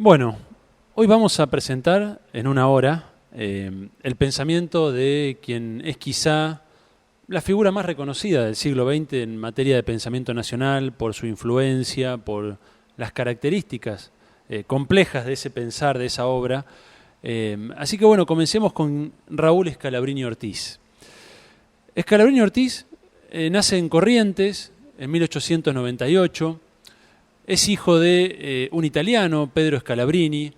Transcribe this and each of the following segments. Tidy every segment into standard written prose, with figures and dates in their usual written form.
Bueno, hoy vamos a presentar en una hora el pensamiento de quien es quizá la figura más reconocida del siglo XX en materia de pensamiento nacional por su influencia, por las características complejas de ese pensar, de esa obra. Así que bueno, comencemos con Raúl Scalabrini Ortiz. Scalabrini Ortiz nace en Corrientes en 1898, es hijo de un italiano, Pedro Scalabrini,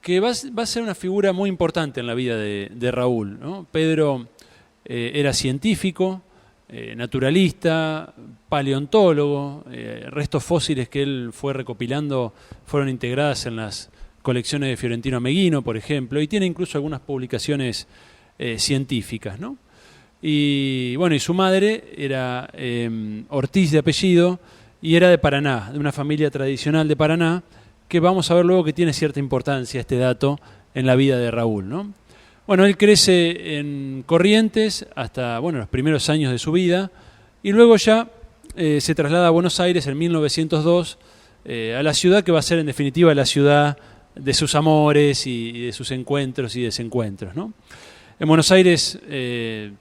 que va a ser una figura muy importante en la vida de Raúl, ¿no? Pedro era científico, naturalista, paleontólogo, restos fósiles que él fue recopilando fueron integradas en las colecciones de Fiorentino Ameghino, por ejemplo, y tiene incluso algunas publicaciones científicas, ¿no? Y bueno, y su madre era Ortiz de apellido y era de Paraná, de una familia tradicional de Paraná, que vamos a ver luego que tiene cierta importancia este dato en la vida de Raúl, ¿no? Bueno, él crece en Corrientes hasta los primeros años de su vida y luego ya se traslada a Buenos Aires en 1902, a la ciudad que va a ser en definitiva la ciudad de sus amores y de sus encuentros y desencuentros, ¿no? En Buenos Aires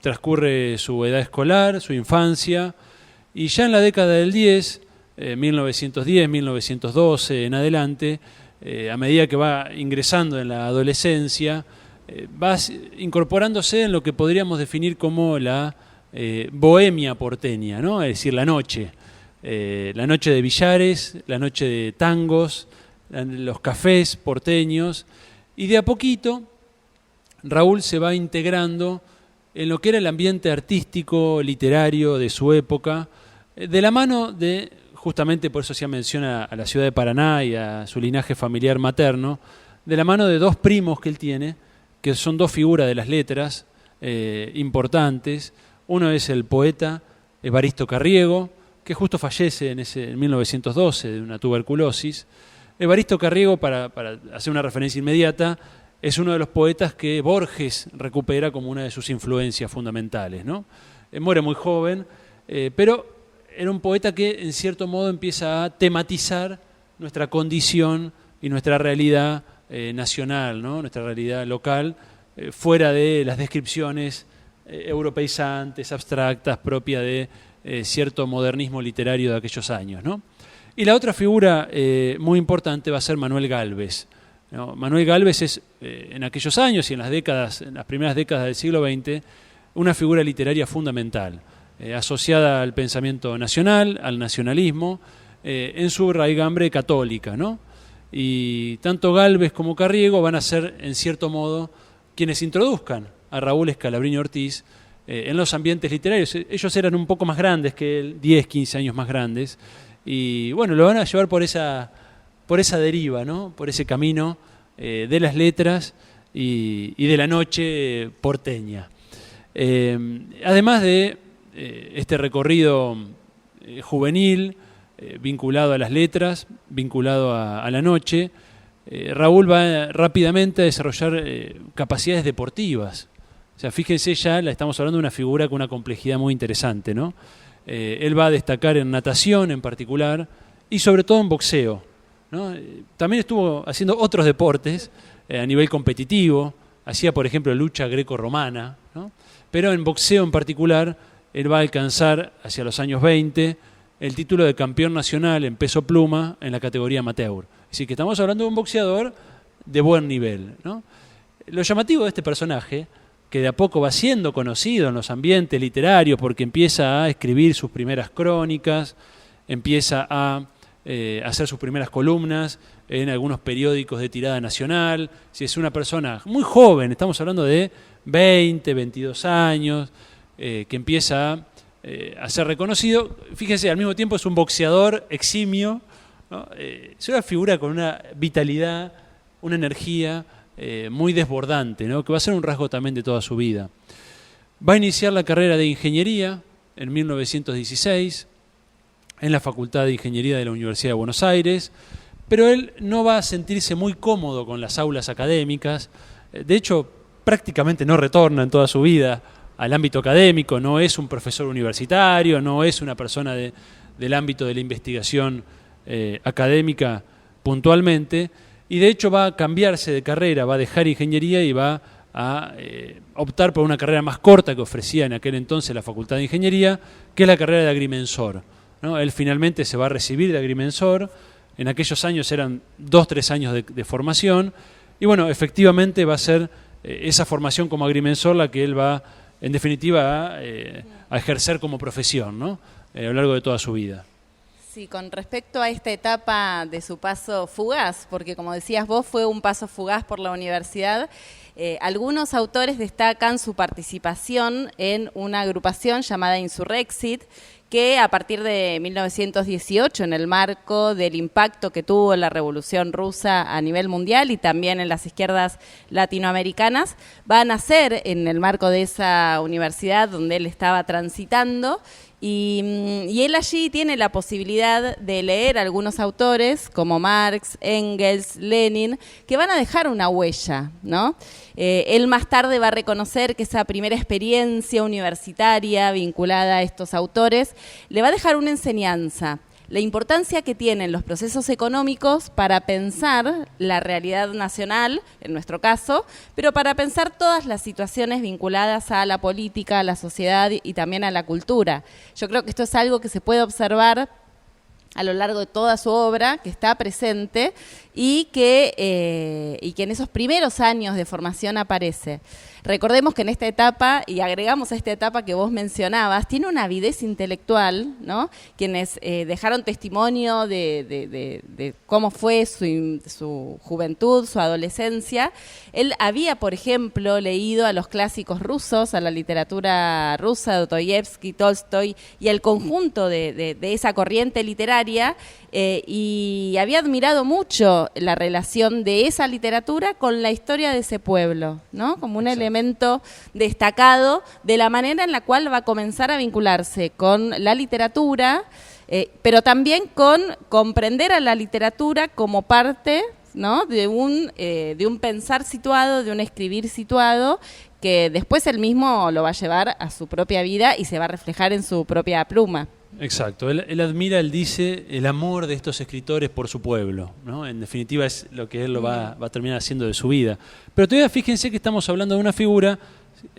transcurre su edad escolar, su infancia, y ya en la década del 10, 1910, 1912 en adelante, a medida que va ingresando en la adolescencia, va incorporándose en lo que podríamos definir como la bohemia porteña, ¿no? Es decir, la noche de billares, la noche de tangos, los cafés porteños, y de a poquito Raúl se va integrando en lo que era el ambiente artístico, literario de su época, de la mano de, justamente por eso se menciona a la ciudad de Paraná y a su linaje familiar materno, de la mano de dos primos que él tiene, que son dos figuras de las letras importantes. Uno es el poeta Evaristo Carriego, que justo fallece en 1912 de una tuberculosis. Evaristo Carriego, para hacer una referencia inmediata, es uno de los poetas que Borges recupera como una de sus influencias fundamentales, ¿no? Muere muy joven, pero era un poeta que en cierto modo empieza a tematizar nuestra condición y nuestra realidad nacional, ¿no? Nuestra realidad local, fuera de las descripciones europeizantes, abstractas, propias de cierto modernismo literario de aquellos años, ¿no? Y la otra figura muy importante va a ser Manuel Gálvez, ¿no? Manuel Gálvez es, en aquellos años y en las primeras décadas del siglo XX, una figura literaria fundamental, asociada al pensamiento nacional, al nacionalismo, en su raigambre católica, ¿no? Y tanto Gálvez como Carriego van a ser, en cierto modo, quienes introduzcan a Raúl Scalabrini Ortiz en los ambientes literarios. Ellos eran un poco más grandes que él, 10, 15 años más grandes, y bueno, lo van a llevar por esa deriva, ¿no? Por ese camino de las letras y de la noche porteña. Además de este recorrido juvenil, vinculado a las letras, vinculado a la noche, Raúl va rápidamente a desarrollar capacidades deportivas. O sea, fíjense, ya estamos hablando de una figura con una complejidad muy interesante, ¿no? Él va a destacar en natación en particular y sobre todo en boxeo, ¿no? También estuvo haciendo otros deportes a nivel competitivo, hacía por ejemplo lucha greco-romana, ¿no? Pero en boxeo en particular él va a alcanzar hacia los años 20 el título de campeón nacional en peso pluma en la categoría amateur. Así que estamos hablando de un boxeador de buen nivel, ¿no? Lo llamativo de este personaje, que de a poco va siendo conocido en los ambientes literarios porque empieza a escribir sus primeras crónicas, empieza a hacer sus primeras columnas en algunos periódicos de tirada nacional. Si es una persona muy joven, estamos hablando de 20, 22 años, que empieza a ser reconocido. Fíjense, al mismo tiempo es un boxeador eximio, ¿no? Es una figura con una vitalidad, una energía muy desbordante, ¿no? Que va a ser un rasgo también de toda su vida. Va a iniciar la carrera de ingeniería en 1916 en la Facultad de Ingeniería de la Universidad de Buenos Aires, pero él no va a sentirse muy cómodo con las aulas académicas. De hecho, prácticamente no retorna en toda su vida al ámbito académico, no es un profesor universitario, no es una persona del ámbito de la investigación académica puntualmente, y de hecho va a cambiarse de carrera, va a dejar ingeniería y va a optar por una carrera más corta que ofrecía en aquel entonces la Facultad de Ingeniería, que es la carrera de agrimensor, ¿no? Él finalmente se va a recibir de agrimensor, en aquellos años eran 2-3 años de formación, y bueno, efectivamente va a ser esa formación como agrimensor la que él va, en definitiva, a ejercer como profesión, ¿no? A lo largo de toda su vida. Sí, con respecto a esta etapa de su paso fugaz, porque como decías vos, fue un paso fugaz por la universidad, algunos autores destacan su participación en una agrupación llamada Insurrexit, que a partir de 1918, en el marco del impacto que tuvo la Revolución Rusa a nivel mundial y también en las izquierdas latinoamericanas, va a nacer en el marco de esa universidad donde él estaba transitando. Y él allí tiene la posibilidad de leer a algunos autores como Marx, Engels, Lenin, que van a dejar una huella, ¿no? Él más tarde va a reconocer que esa primera experiencia universitaria vinculada a estos autores le va a dejar una enseñanza. La importancia que tienen los procesos económicos para pensar la realidad nacional, en nuestro caso, pero para pensar todas las situaciones vinculadas a la política, a la sociedad y también a la cultura. Yo creo que esto es algo que se puede observar a lo largo de toda su obra, que está presente y que en esos primeros años de formación aparece. Recordemos que en esta etapa, y agregamos a esta etapa que vos mencionabas, tiene una avidez intelectual, ¿no? Quienes dejaron testimonio de cómo fue su juventud, su adolescencia. Él había, por ejemplo, leído a los clásicos rusos, a la literatura rusa, Dostoyevsky, Tolstoy, y el conjunto de esa corriente literaria, y había admirado mucho la relación de esa literatura con la historia de ese pueblo, ¿no? Como un elemento destacado de la manera en la cual va a comenzar a vincularse con la literatura, pero también con comprender a la literatura como parte, ¿no? de un pensar situado, de un escribir situado, que después él mismo lo va a llevar a su propia vida y se va a reflejar en su propia pluma. Exacto, él admira, él dice, el amor de estos escritores por su pueblo, ¿no? En definitiva es lo que él lo va a terminar haciendo de su vida. Pero todavía fíjense que estamos hablando de una figura,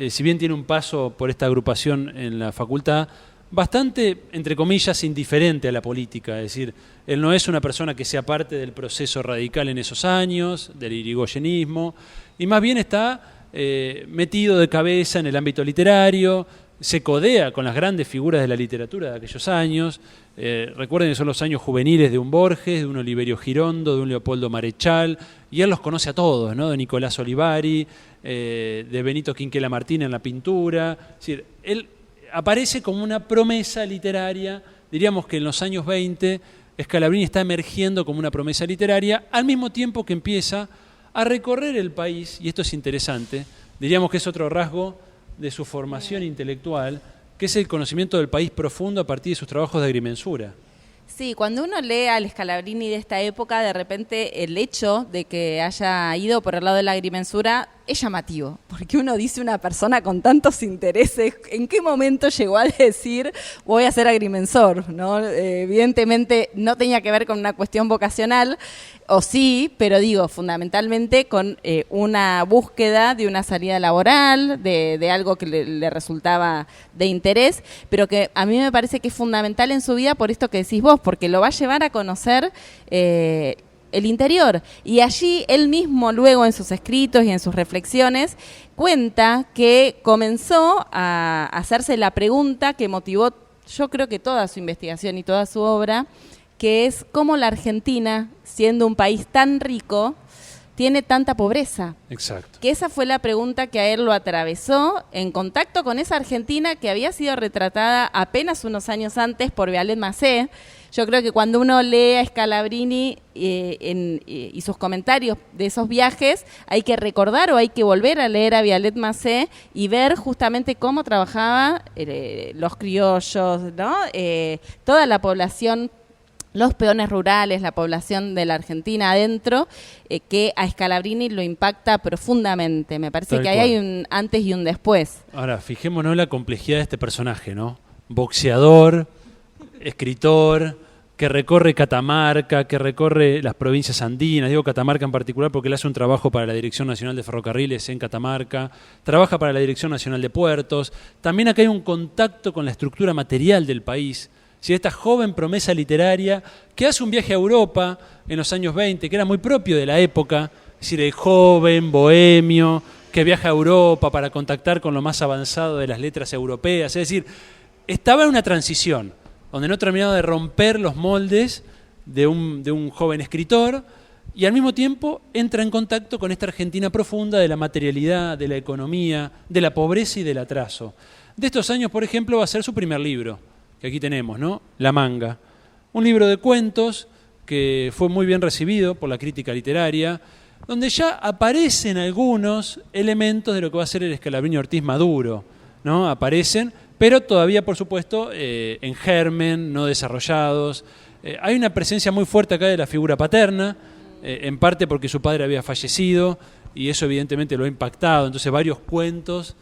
si bien tiene un paso por esta agrupación en la facultad, bastante, entre comillas, indiferente a la política. Es decir, él no es una persona que sea parte del proceso radical en esos años, del irigoyenismo, y más bien está metido de cabeza en el ámbito literario, se codea con las grandes figuras de la literatura de aquellos años. Recuerden que son los años juveniles de un Borges, de un Oliverio Girondo, de un Leopoldo Marechal, y él los conoce a todos, ¿no? De Nicolás Olivari, de Benito Quinquela Martín en la pintura. Es decir, él aparece como una promesa literaria. Diríamos que en los años 20 Scalabrini está emergiendo como una promesa literaria, al mismo tiempo que empieza a recorrer el país, y esto es interesante, diríamos que es otro rasgo de su formación intelectual, que es el conocimiento del país profundo a partir de sus trabajos de agrimensura. Sí, cuando uno lee al Scalabrini de esta época, de repente el hecho de que haya ido por el lado de la agrimensura es llamativo, porque uno dice, una persona con tantos intereses, ¿en qué momento llegó a decir voy a ser agrimensor? ¿No? Evidentemente no tenía que ver con una cuestión vocacional, o sí, pero digo, fundamentalmente con una búsqueda de una salida laboral, de algo que le resultaba de interés, pero que a mí me parece que es fundamental en su vida por esto que decís vos, porque lo va a llevar a conocer el interior. Y allí él mismo, luego en sus escritos y en sus reflexiones, cuenta que comenzó a hacerse la pregunta que motivó, yo creo que toda su investigación y toda su obra, que es cómo la Argentina, siendo un país tan rico, tiene tanta pobreza. Exacto. Que esa fue la pregunta que a él lo atravesó en contacto con esa Argentina que había sido retratada apenas unos años antes por Vialet Macé. Yo creo que cuando uno lee a Scalabrini y sus comentarios de esos viajes, hay que recordar o hay que volver a leer a Vialet Macé y ver justamente cómo trabajaba los criollos, ¿no? Toda la población, los peones rurales, la población de la Argentina adentro, que a Scalabrini lo impacta profundamente. Me parece Tal que ahí cual. hay un antes y un después. Ahora, fijémonos en la complejidad de este personaje, ¿no? Boxeador, escritor, que recorre Catamarca, que recorre las provincias andinas, digo Catamarca en particular porque él hace un trabajo para la Dirección Nacional de Ferrocarriles en Catamarca, trabaja para la Dirección Nacional de Puertos, también acá hay un contacto con la estructura material del país. Si esta joven promesa literaria que hace un viaje a Europa en los años 20, que era muy propio de la época, es decir, el joven, bohemio, que viaja a Europa para contactar con lo más avanzado de las letras europeas, es decir, estaba en una transición, donde no terminaba de romper los moldes de un joven escritor y al mismo tiempo entra en contacto con esta Argentina profunda de la materialidad, de la economía, de la pobreza y del atraso. De estos años, por ejemplo, va a ser su primer libro, que aquí tenemos, ¿no? La Manga. Un libro de cuentos que fue muy bien recibido por la crítica literaria, donde ya aparecen algunos elementos de lo que va a ser el Scalabrini Ortiz maduro, ¿no? Aparecen, pero todavía, por supuesto, en germen, no desarrollados. Hay una presencia muy fuerte acá de la figura paterna, en parte porque su padre había fallecido y eso evidentemente lo ha impactado, entonces varios cuentos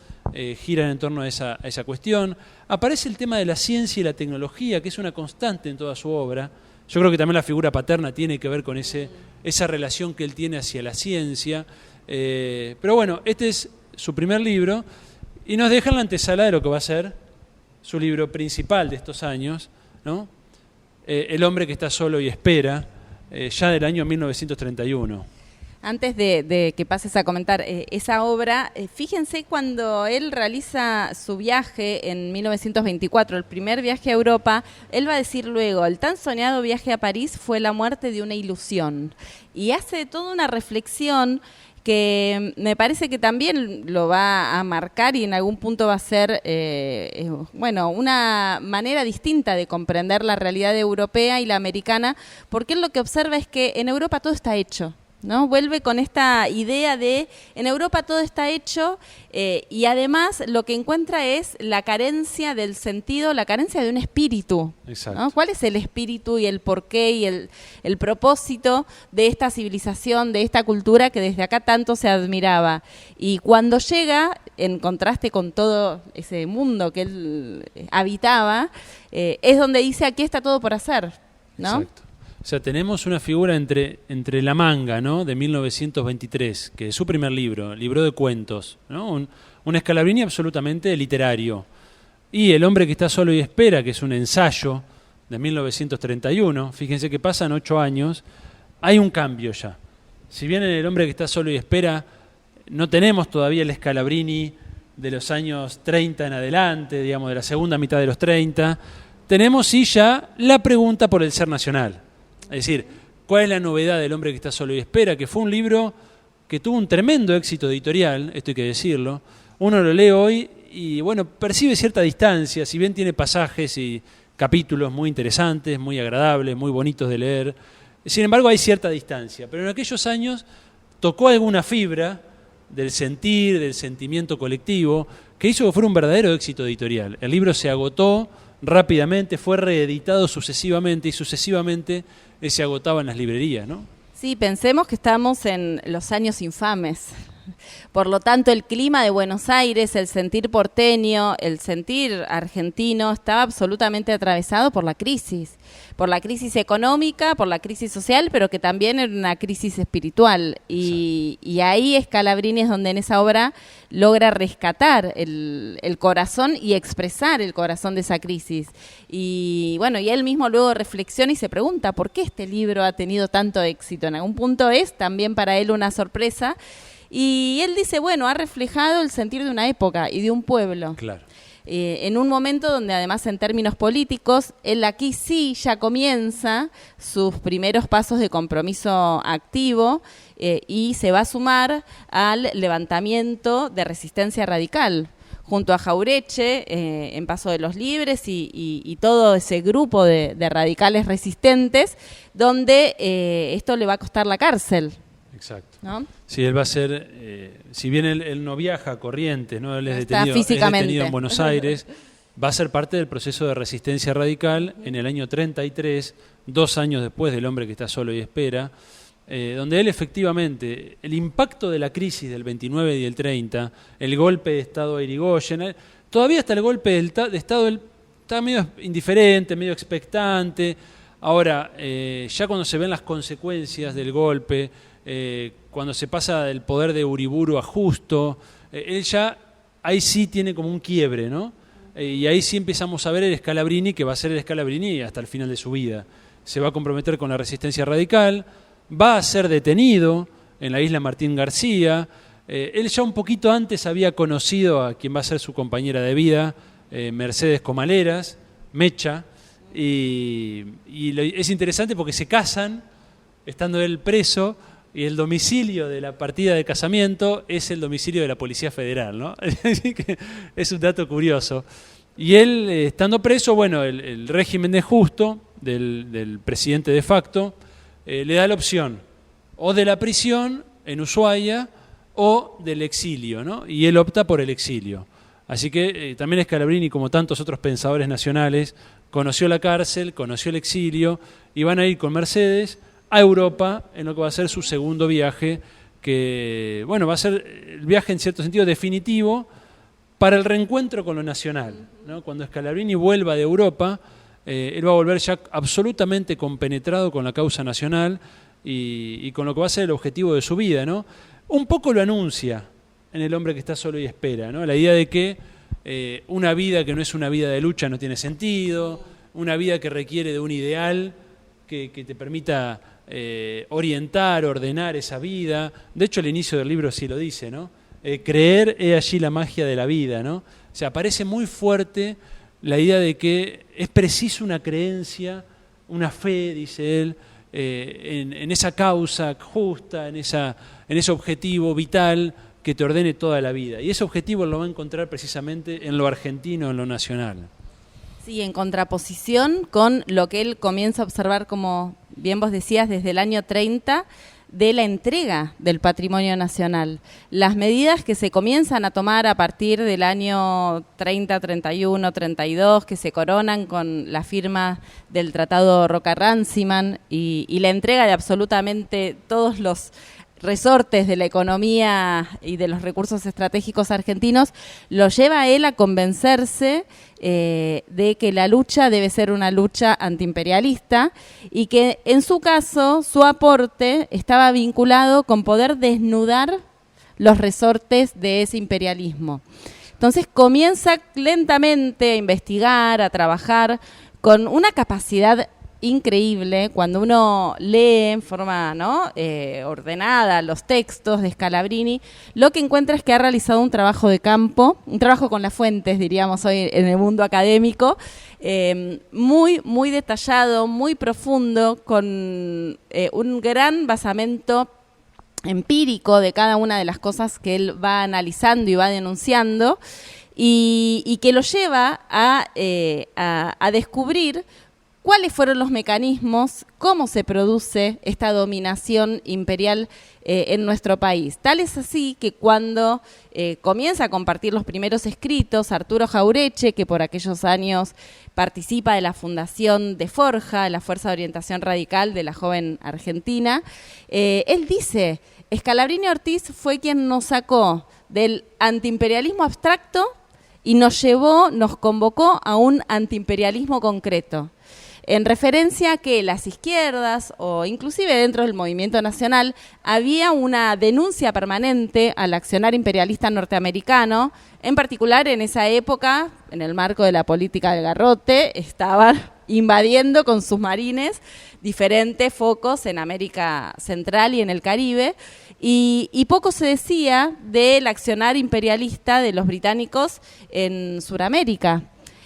giran en torno a esa cuestión. Aparece el tema de la ciencia y la tecnología, que es una constante en toda su obra. Yo creo que también la figura paterna tiene que ver con esa relación que él tiene hacia la ciencia. Pero bueno, este es su primer libro y nos deja en la antesala de lo que va a ser su libro principal de estos años, ¿no? El hombre que está solo y espera, ya del año 1931. Antes de que pases a comentar esa obra, fíjense cuando él realiza su viaje en 1924, el primer viaje a Europa, él va a decir luego, el tan soñado viaje a París fue la muerte de una ilusión. Y hace toda una reflexión que me parece que también lo va a marcar y en algún punto va a ser, una manera distinta de comprender la realidad europea y la americana, porque él lo que observa es que en Europa todo está hecho, ¿no? Vuelve con esta idea de en Europa todo está hecho y además lo que encuentra es la carencia del sentido, la carencia de un espíritu, ¿no? ¿Cuál es el espíritu y el porqué y el propósito de esta civilización, de esta cultura que desde acá tanto se admiraba? Y cuando llega, en contraste con todo ese mundo que él habitaba, es donde dice aquí está todo por hacer, ¿no? Exacto. O sea, tenemos una figura entre La Manga, ¿no?, de 1923, que es su primer libro de cuentos, ¿no? Un Scalabrini absolutamente literario. Y El hombre que está solo y espera, que es un ensayo de 1931. Fíjense que pasan 8 años, hay un cambio ya. Si bien en El hombre que está solo y espera no tenemos todavía el Scalabrini de los años 30 en adelante, digamos, de la segunda mitad de los 30, tenemos sí ya la pregunta por el ser nacional. Es decir, ¿cuál es la novedad del hombre que está solo y espera? Que fue un libro que tuvo un tremendo éxito editorial, esto hay que decirlo. Uno lo lee hoy y, bueno, percibe cierta distancia, si bien tiene pasajes y capítulos muy interesantes, muy agradables, muy bonitos de leer. Sin embargo, hay cierta distancia. Pero en aquellos años tocó alguna fibra del sentir, del sentimiento colectivo, que hizo que fuera un verdadero éxito editorial. El libro se agotó rápidamente, fue reeditado sucesivamente y sucesivamente se agotaba en las librerías, ¿no? Sí, pensemos que estamos en los años infames. Por lo tanto, el clima de Buenos Aires, el sentir porteño, el sentir argentino, estaba absolutamente atravesado por la crisis económica, por la crisis social, pero que también era una crisis espiritual. Y ahí Scalabrini es donde en esa obra logra rescatar el corazón y expresar el corazón de esa crisis. Y bueno, y él mismo luego reflexiona y se pregunta por qué este libro ha tenido tanto éxito. En algún punto es también para él una sorpresa. Y él dice, bueno, ha reflejado el sentir de una época y de un pueblo. Claro. En un momento donde además en términos políticos, él aquí sí ya comienza sus primeros pasos de compromiso activo y se va a sumar al levantamiento de resistencia radical junto a Jaureche en Paso de los Libres y todo ese grupo de radicales resistentes, donde esto le va a costar la cárcel. Exacto. ¿No? Sí, él va a ser, si bien él no viaja a Corrientes, ¿no? Él es Está detenido en Buenos Aires, va a ser parte del proceso de resistencia radical en el año 33, 2 años después del hombre que está solo y espera, donde él efectivamente, el impacto de la crisis del 29 y el 30, el golpe de Estado a Irigoyen, todavía hasta el golpe de Estado él estaba medio indiferente, medio expectante. Ahora, ya cuando se ven las consecuencias del golpe, cuando se pasa del poder de Uriburu a Justo, él ya ahí sí tiene como un quiebre, ¿no? Y ahí sí empezamos a ver el Scalabrini, que va a ser el Scalabrini hasta el final de su vida. Se va a comprometer con la resistencia radical, va a ser detenido en la isla Martín García. Él ya un poquito antes había conocido a quien va a ser su compañera de vida, Mercedes Comaleras, Mecha, y es interesante porque se casan, estando él preso, y el domicilio de la partida de casamiento es el domicilio de la Policía Federal, ¿no? Así que es un dato curioso. Y él, estando preso, bueno, el régimen de Justo, del presidente de facto, le da la opción o de la prisión en Ushuaia o del exilio, ¿no? Y él opta por el exilio. Así que también Scalabrini, como tantos otros pensadores nacionales, conoció la cárcel, conoció el exilio, y van a ir con Mercedes a Europa en lo que va a ser su segundo viaje, que bueno, va a ser el viaje en cierto sentido definitivo para el reencuentro con lo nacional, ¿no? Cuando Scalabrini vuelva de Europa, él va a volver ya absolutamente compenetrado con la causa nacional y con lo que va a ser el objetivo de su vida, ¿no? Un poco lo anuncia en El hombre que está solo y espera, ¿no? La idea de que una vida que no es una vida de lucha no tiene sentido, una vida que requiere de un ideal que te permita orientar, ordenar esa vida. De hecho, el inicio del libro sí lo dice, ¿no? Creer es allí la magia de la vida, ¿no? O sea, parece muy fuerte la idea de que es preciso una creencia, una fe, dice él, en esa causa justa, en ese objetivo vital que te ordene toda la vida. Y ese objetivo lo va a encontrar precisamente en lo argentino, en lo nacional. Sí, en contraposición con lo que él comienza a observar, como bien vos decías, desde el año 30, de la entrega del patrimonio nacional. Las medidas que se comienzan a tomar a partir del año 30, 31, 32, que se coronan con la firma del Tratado Roca-Runciman y la entrega de absolutamente todos los resortes de la economía y de los recursos estratégicos argentinos, lo lleva a él a convencerse de que la lucha debe ser una lucha antiimperialista y que en su caso su aporte estaba vinculado con poder desnudar los resortes de ese imperialismo. Entonces comienza lentamente a investigar, a trabajar con una capacidad increíble. Cuando uno lee en forma, ¿no?, ordenada los textos de Scalabrini, lo que encuentra es que ha realizado un trabajo de campo, un trabajo con las fuentes, diríamos hoy en el mundo académico, muy, muy detallado, muy profundo, con un gran basamento empírico de cada una de las cosas que él va analizando y va denunciando, y que lo lleva a descubrir cuáles fueron los mecanismos, cómo se produce esta dominación imperial en nuestro país. Tal es así que cuando comienza a compartir los primeros escritos, Arturo Jaureche, que por aquellos años participa de la fundación de Forja, la Fuerza de Orientación Radical de la joven Argentina, él dice: Scalabrini Ortiz fue quien nos sacó del antiimperialismo abstracto y nos convocó a un antiimperialismo concreto, en referencia a que las izquierdas, o inclusive dentro del movimiento nacional, había una denuncia permanente al accionar imperialista norteamericano. En particular, en esa época, en el marco de la política del garrote, estaban invadiendo con sus marines diferentes focos en América Central y en el Caribe, y poco se decía del accionar imperialista de los británicos en Sudamérica.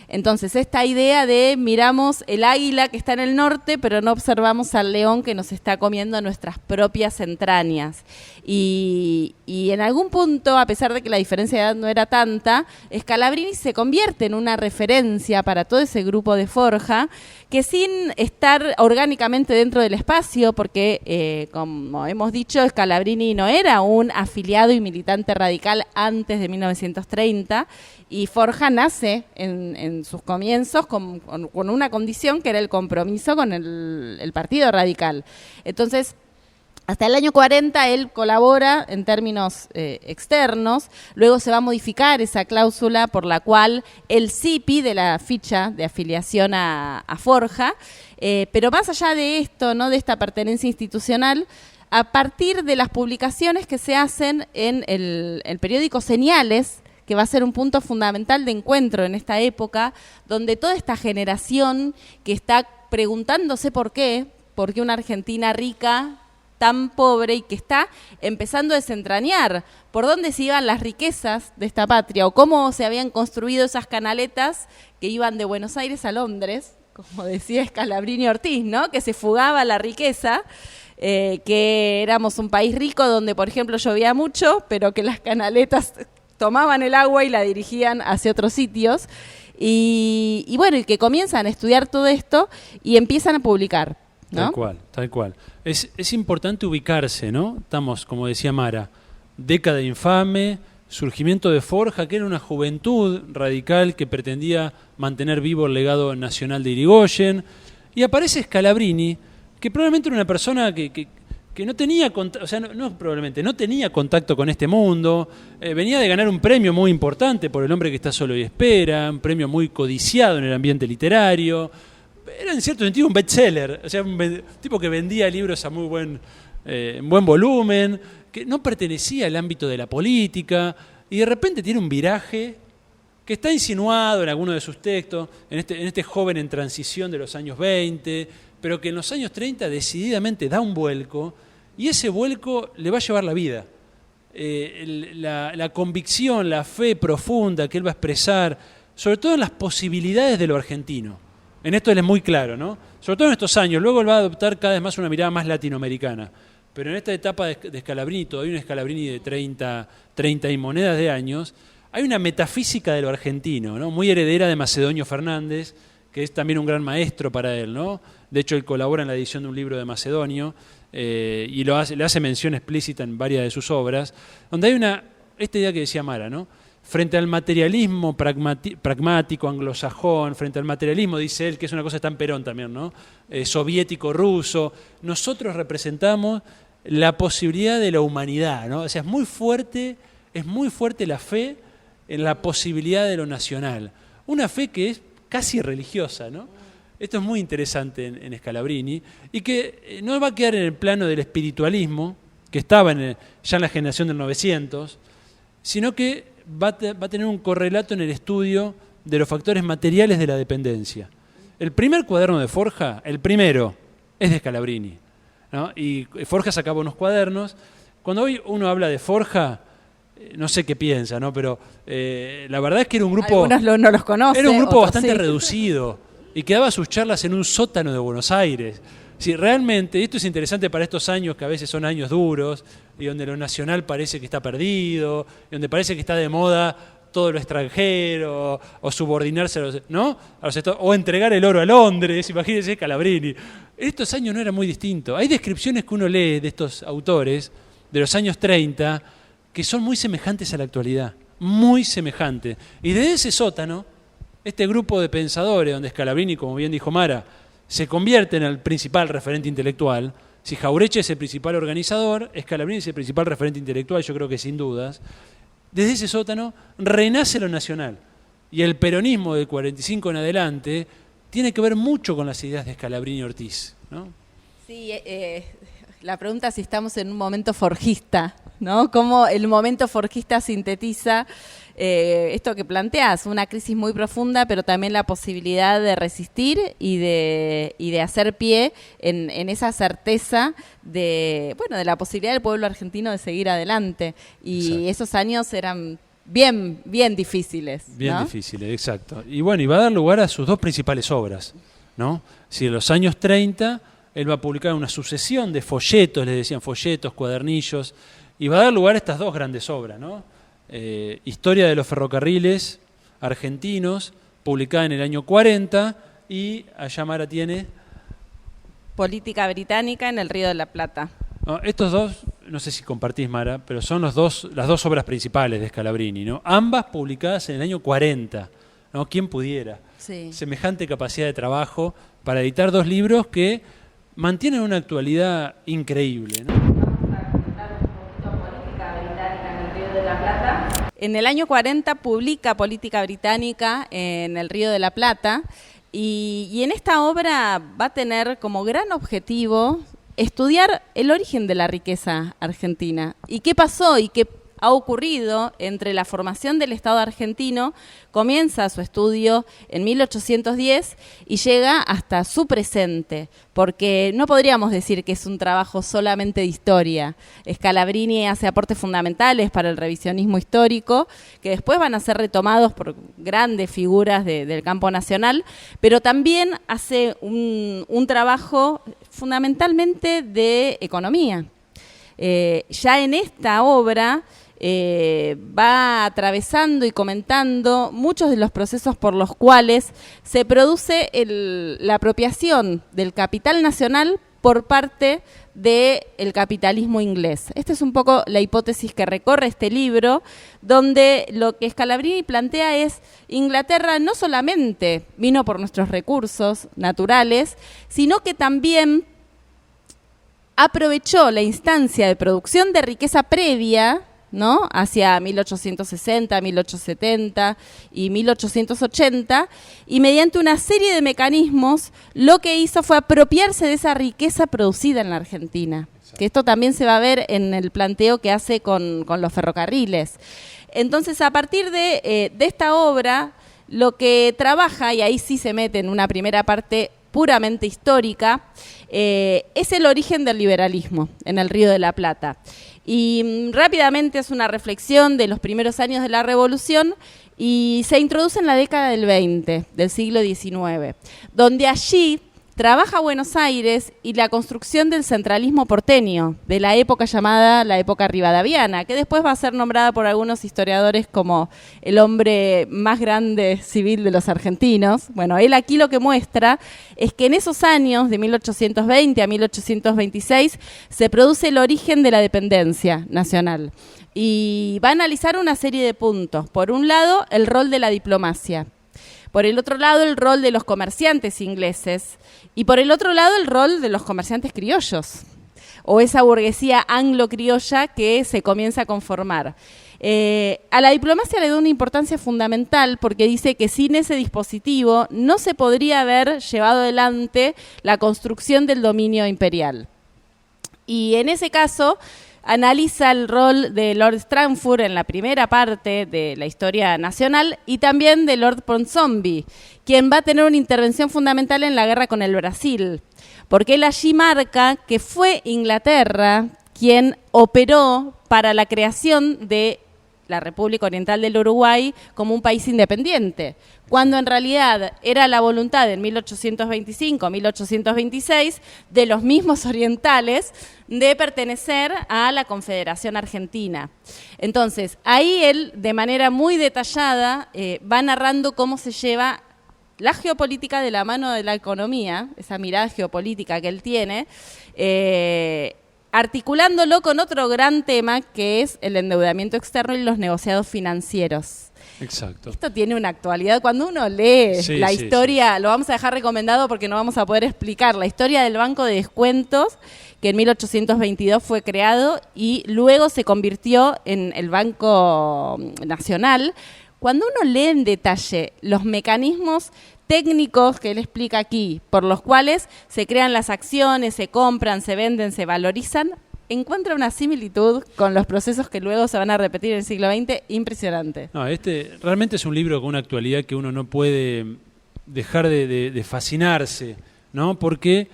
Entonces, esta idea de miramos el águila que está en el norte, pero no observamos al león que nos está comiendo nuestras propias entrañas. Y en algún punto, a pesar de que la diferencia de edad no era tanta, Scalabrini se convierte en una referencia para todo ese grupo de Forja, que sin estar orgánicamente dentro del espacio, porque como hemos dicho, Scalabrini no era un afiliado y militante radical antes de 1930, y Forja nace en sus comienzos con una condición que era el compromiso con el Partido Radical. Entonces, Hasta el año 40 él colabora en términos externos, luego se va a modificar esa cláusula por la cual él sí pide la ficha de afiliación a Forja, pero más allá de esto, ¿no?, de esta pertenencia institucional, a partir de las publicaciones que se hacen en el periódico Señales, que va a ser un punto fundamental de encuentro en esta época, donde toda esta generación que está preguntándose por qué una Argentina rica tan pobre y que está empezando a desentrañar por dónde se iban las riquezas de esta patria o cómo se habían construido esas canaletas que iban de Buenos Aires a Londres, como decía Scalabrini Ortiz, ¿no?, que se fugaba la riqueza, que éramos un país rico donde, por ejemplo, llovía mucho, pero que las canaletas tomaban el agua y la dirigían hacia otros sitios. Y bueno, y que comienzan a estudiar todo esto y empiezan a publicar, ¿no? Tal cual, tal cual. Es importante ubicarse, ¿no? Estamos, como decía Mara, década infame, surgimiento de Forja, que era una juventud radical que pretendía mantener vivo el legado nacional de Irigoyen, y aparece Scalabrini, que probablemente era una persona que no tenía contacto, o sea, no tenía contacto con este mundo, venía de ganar un premio muy importante por El hombre que está solo y espera, un premio muy codiciado en el ambiente literario. Era en cierto sentido un bestseller, o sea, un tipo que vendía libros a muy buen volumen, que no pertenecía al ámbito de la política, y de repente tiene un viraje que está insinuado en alguno de sus textos, en este joven en transición de los años 20, pero que en los años 30 decididamente da un vuelco, y ese vuelco le va a llevar la vida. La convicción, la fe profunda que él va a expresar, sobre todo en las posibilidades de lo argentino. En esto él es muy claro, ¿no? Sobre todo en estos años. Luego él va a adoptar cada vez más una mirada más latinoamericana. Pero en esta etapa de Scalabrini, todavía un Scalabrini de 30 y monedas de años, hay una metafísica de lo argentino, ¿no?, muy heredera de Macedonio Fernández, que es también un gran maestro para él, ¿no? De hecho, él colabora en la edición de un libro de Macedonio y le hace mención explícita en varias de sus obras, donde hay esta idea que decía Mara, ¿no? Frente al materialismo pragmático anglosajón, frente al materialismo, dice él, que es una cosa tan Perón también, ¿no?, soviético, ruso, nosotros representamos la posibilidad de la humanidad, ¿no? O sea, es muy fuerte la fe en la posibilidad de lo nacional. Una fe que es casi religiosa, ¿no? Esto es muy interesante en Scalabrini y que no va a quedar en el plano del espiritualismo, que estaba ya en la generación del 900, sino que va a tener un correlato en el estudio de los factores materiales de la dependencia. El primer cuaderno de Forja, el primero, es de Scalabrini, ¿no? Y Forja sacaba unos cuadernos. Cuando hoy uno habla de Forja, no sé qué piensa, ¿no? Pero la verdad es que era un grupo... Algunos no los conocen. Era un grupo bastante sí, reducido y que daba sus charlas en un sótano de Buenos Aires. Sí, realmente, esto es interesante para estos años que a veces son años duros y donde lo nacional parece que está perdido, y donde parece que está de moda todo lo extranjero, o subordinarse a los, ¿no?, o entregar el oro a Londres, imagínense Scalabrini. En estos años no era muy distinto. Hay descripciones que uno lee de estos autores de los años 30 que son muy semejantes a la actualidad, muy semejantes. Y desde ese sótano, este grupo de pensadores, donde Scalabrini, como bien dijo Mara, se convierte en el principal referente intelectual. Si Jauretche es el principal organizador, Scalabrini es el principal referente intelectual, yo creo que sin dudas. Desde ese sótano renace lo nacional. Y el peronismo del 45 en adelante tiene que ver mucho con las ideas de Scalabrini Ortiz, ¿no? Sí, la pregunta es si estamos en un momento forjista, ¿no? Cómo el momento forjista sintetiza esto que planteas, una crisis muy profunda, pero también la posibilidad de resistir y de hacer pie en esa certeza de la posibilidad del pueblo argentino de seguir adelante. Y exacto, esos años eran bien difíciles, ¿no? Bien difíciles, exacto. Y bueno, y va a dar lugar a sus dos principales obras, ¿no? Si en los años 30 él va a publicar una sucesión de folletos, les decían folletos, cuadernillos, y va a dar lugar a estas dos grandes obras, ¿no? Historia de los ferrocarriles argentinos, publicada en el año 40, y allá Mara tiene... Política británica en el Río de la Plata. No, estos dos, no sé si compartís, Mara, pero son las dos obras principales de Scalabrini, ¿no? Ambas publicadas en el año 40, ¿no? ¿Quién pudiera? Sí. Semejante capacidad de trabajo para editar dos libros que mantienen una actualidad increíble, ¿no? En el año 40 publica Política Británica en el Río de la Plata y en esta obra va a tener como gran objetivo estudiar el origen de la riqueza argentina y qué pasó y qué ha ocurrido entre la formación del Estado argentino. Comienza su estudio en 1810 y llega hasta su presente, porque no podríamos decir que es un trabajo solamente de historia. Scalabrini hace aportes fundamentales para el revisionismo histórico, que después van a ser retomados por grandes figuras del campo nacional, pero también hace un trabajo fundamentalmente de economía. Ya en esta obra va atravesando y comentando muchos de los procesos por los cuales se produce la apropiación del capital nacional por parte del capitalismo inglés. Esta es un poco la hipótesis que recorre este libro, donde lo que Scalabrini plantea es: Inglaterra no solamente vino por nuestros recursos naturales, sino que también aprovechó la instancia de producción de riqueza previa, ¿no?, hacia 1860, 1870 y 1880, y mediante una serie de mecanismos lo que hizo fue apropiarse de esa riqueza producida en la Argentina. Exacto. Que esto también se va a ver en el planteo que hace con los ferrocarriles. Entonces, a partir de esta obra, lo que trabaja, y ahí sí se mete en una primera parte puramente histórica, es el origen del liberalismo en el Río de la Plata. Y rápidamente es una reflexión de los primeros años de la Revolución y se introduce en la década del 20, del siglo XIX, donde allí trabaja Buenos Aires y la construcción del centralismo porteño, de la época llamada la época rivadaviana, que después va a ser nombrada por algunos historiadores como el hombre más grande civil de los argentinos. Bueno, él aquí lo que muestra es que en esos años, de 1820 a 1826, se produce el origen de la dependencia nacional. Y va a analizar una serie de puntos. Por un lado, el rol de la diplomacia. Por el otro lado, el rol de los comerciantes ingleses. Y por el otro lado, el rol de los comerciantes criollos, o esa burguesía anglo-criolla que se comienza a conformar. A la diplomacia le da una importancia fundamental porque dice que sin ese dispositivo no se podría haber llevado adelante la construcción del dominio imperial. Y en ese caso analiza el rol de Lord Strangford en la primera parte de la historia nacional y también de Lord Ponsonby, quien va a tener una intervención fundamental en la guerra con el Brasil, porque él allí marca que fue Inglaterra quien operó para la creación de la República Oriental del Uruguay como un país independiente, cuando en realidad era la voluntad en 1825-1826 de los mismos orientales de pertenecer a la Confederación Argentina. Entonces, ahí él, de manera muy detallada, va narrando cómo se lleva la geopolítica de la mano de la economía, esa mirada geopolítica que él tiene, articulándolo con otro gran tema que es el endeudamiento externo y los negociados financieros. Exacto. Esto tiene una actualidad. Cuando uno lee la historia, lo vamos a dejar recomendado porque no vamos a poder explicar, la historia del Banco de Descuentos, que en 1822 fue creado y luego se convirtió en el Banco Nacional. Cuando uno lee en detalle los mecanismos técnicos que él explica aquí, por los cuales se crean las acciones, se compran, se venden, se valorizan, encuentra una similitud con los procesos que luego se van a repetir en el siglo XX impresionante. No, este realmente es un libro con una actualidad que uno no puede dejar de fascinarse, ¿no? Porque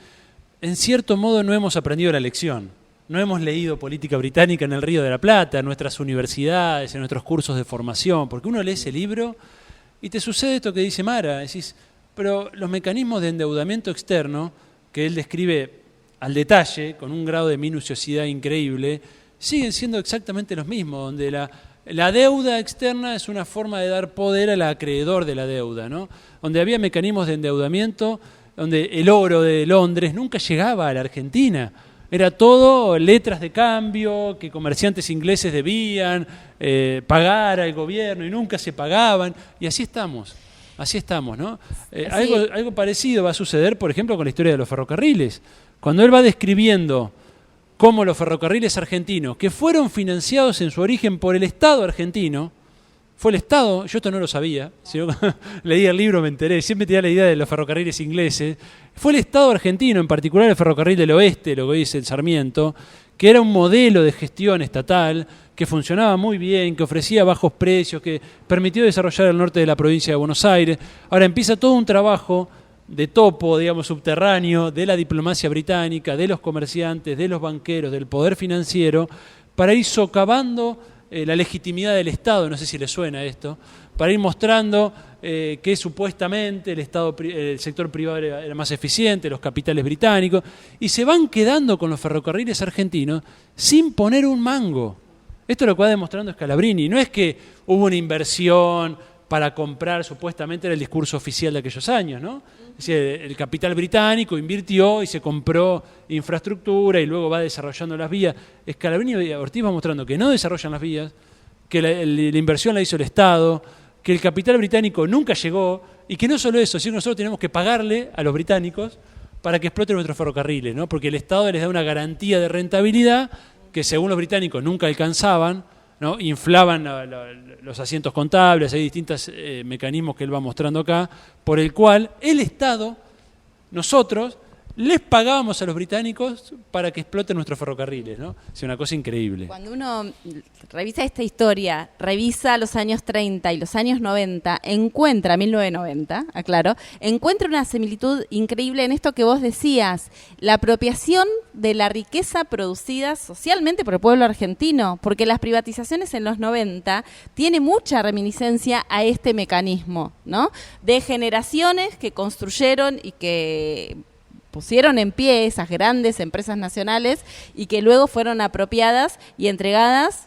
en cierto modo no hemos aprendido la lección. No hemos leído política británica en el Río de la Plata, en nuestras universidades, en nuestros cursos de formación, porque uno lee ese libro y te sucede esto que dice Mara, decís, pero los mecanismos de endeudamiento externo, que él describe al detalle, con un grado de minuciosidad increíble, siguen siendo exactamente los mismos, donde la deuda externa es una forma de dar poder al acreedor de la deuda, ¿no? Donde había mecanismos de endeudamiento, donde el oro de Londres nunca llegaba a la Argentina. Era todo letras de cambio que comerciantes ingleses debían pagar al gobierno y nunca se pagaban. Y así estamos, ¿no? Algo parecido va a suceder, por ejemplo, con la historia de los ferrocarriles. Cuando él va describiendo cómo los ferrocarriles argentinos, que fueron financiados en su origen por el Estado argentino, fue el Estado, yo esto no lo sabía, sino leí el libro, me enteré, siempre tenía la idea de los ferrocarriles ingleses, fue el Estado argentino, en particular el Ferrocarril del Oeste, lo que dice el Sarmiento, que era un modelo de gestión estatal que funcionaba muy bien, que ofrecía bajos precios, que permitió desarrollar el norte de la provincia de Buenos Aires. Ahora empieza todo un trabajo de topo, digamos, subterráneo, de la diplomacia británica, de los comerciantes, de los banqueros, del poder financiero, para ir socavando la legitimidad del Estado, no sé si le suena esto, para ir mostrando que supuestamente el sector privado era más eficiente, los capitales británicos, y se van quedando con los ferrocarriles argentinos sin poner un mango. Esto es lo que va demostrando Scalabrini. No es que hubo una inversión para comprar, supuestamente era el discurso oficial de aquellos años, ¿no? Es decir, el capital británico invirtió y se compró infraestructura y luego va desarrollando las vías. Scalabrini y Ortiz va mostrando que no desarrollan las vías, que la inversión la hizo el Estado, que el capital británico nunca llegó y que no solo eso, sino que nosotros tenemos que pagarle a los británicos para que exploten nuestros ferrocarriles, ¿no? Porque el Estado les da una garantía de rentabilidad que según los británicos nunca alcanzaban, ¿no? Inflaban los asientos contables, hay distintos mecanismos que él va mostrando acá, por el cual el Estado, nosotros, les pagábamos a los británicos para que exploten nuestros ferrocarriles, ¿no? Es una cosa increíble. Cuando uno revisa esta historia, revisa los años 30 y los años 90, encuentra, 1990, aclaro, encuentra una similitud increíble en esto que vos decías, la apropiación de la riqueza producida socialmente por el pueblo argentino, porque las privatizaciones en los 90 tiene mucha reminiscencia a este mecanismo, ¿no? De generaciones que construyeron y que pusieron en pie esas grandes empresas nacionales y que luego fueron apropiadas y entregadas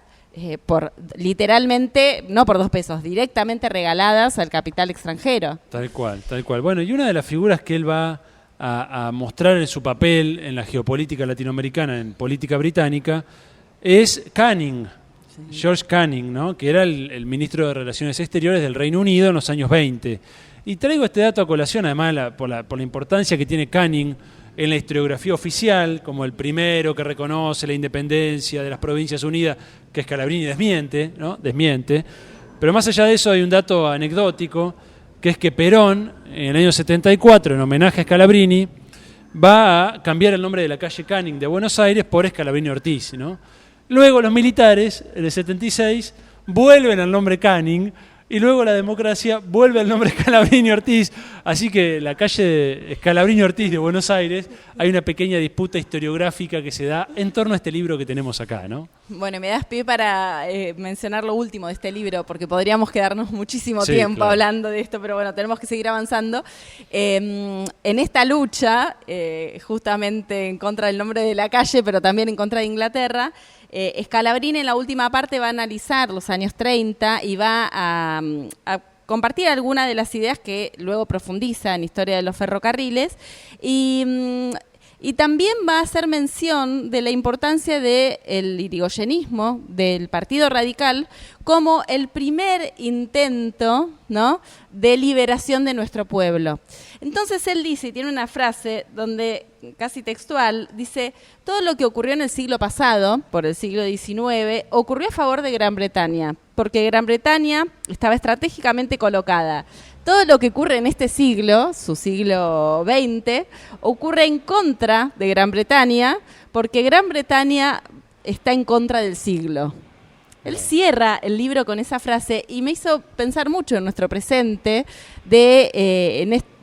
por literalmente, no por 2 pesos, directamente regaladas al capital extranjero. Tal cual, tal cual. Bueno, y una de las figuras que él va a mostrar en su papel en la geopolítica latinoamericana, en política británica, es Canning, sí. George Canning, ¿no? Que era el ministro de Relaciones Exteriores del Reino Unido en los años 20. Y traigo este dato a colación, además, por la importancia que tiene Canning en la historiografía oficial, como el primero que reconoce la independencia de las Provincias Unidas, que Scalabrini desmiente, ¿no? Desmiente. Pero más allá de eso hay un dato anecdótico, que es que Perón, en el año 74, en homenaje a Scalabrini, va a cambiar el nombre de la calle Canning de Buenos Aires por Scalabrini Ortiz, ¿no? Luego los militares, en el 76, vuelven al nombre Canning, y luego la democracia vuelve al nombre Scalabrini Ortiz. Así que la calle Scalabrini Ortiz de Buenos Aires, hay una pequeña disputa historiográfica que se da en torno a este libro que tenemos acá, ¿no? Bueno, me das pie para mencionar lo último de este libro, porque podríamos quedarnos muchísimo tiempo hablando de esto, pero bueno, tenemos que seguir avanzando. En esta lucha, justamente en contra del nombre de la calle, pero también en contra de Inglaterra, Scalabrini en la última parte va a analizar los años 30 y va a compartir algunas de las ideas que luego profundiza en Historia de los Ferrocarriles y también va a hacer mención de la importancia del irigoyenismo, del Partido Radical, como el primer intento, ¿no?, de liberación de nuestro pueblo. Entonces él dice, y tiene una frase donde, casi textual, dice: todo lo que ocurrió en el siglo pasado, por el siglo XIX, ocurrió a favor de Gran Bretaña, porque Gran Bretaña estaba estratégicamente colocada. Todo lo que ocurre en este siglo, su siglo XX, ocurre en contra de Gran Bretaña, porque Gran Bretaña está en contra del siglo. Él cierra el libro con esa frase y me hizo pensar mucho en nuestro presente,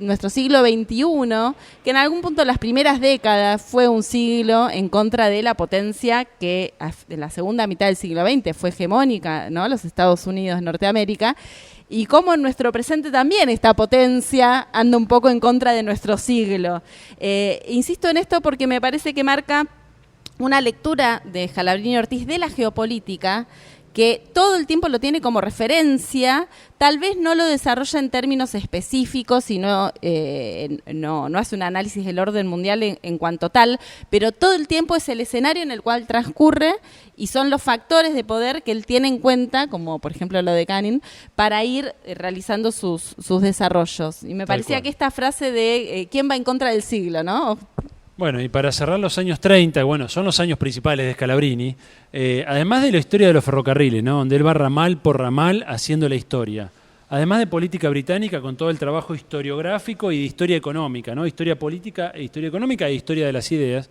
nuestro siglo XXI, que en algún punto las primeras décadas fue un siglo en contra de la potencia que en la segunda mitad del siglo XX fue hegemónica, ¿no?, los Estados Unidos de Norteamérica, y cómo en nuestro presente también esta potencia anda un poco en contra de nuestro siglo. Insisto en esto porque me parece que marca una lectura de Scalabrini Ortiz de la geopolítica que todo el tiempo lo tiene como referencia, tal vez no lo desarrolla en términos específicos y no hace un análisis del orden mundial en cuanto tal, pero todo el tiempo es el escenario en el cual transcurre y son los factores de poder que él tiene en cuenta, como por ejemplo lo de Canning, para ir realizando sus desarrollos. Y me parecía que esta frase de ¿quién va en contra del siglo?, ¿no? Bueno, y para cerrar los años 30, bueno, son los años principales de Scalabrini, además de la historia de los ferrocarriles, ¿no? Donde él va ramal por ramal haciendo la historia. Además de política británica, con todo el trabajo historiográfico y de historia económica, ¿no? Historia política, historia económica e historia de las ideas.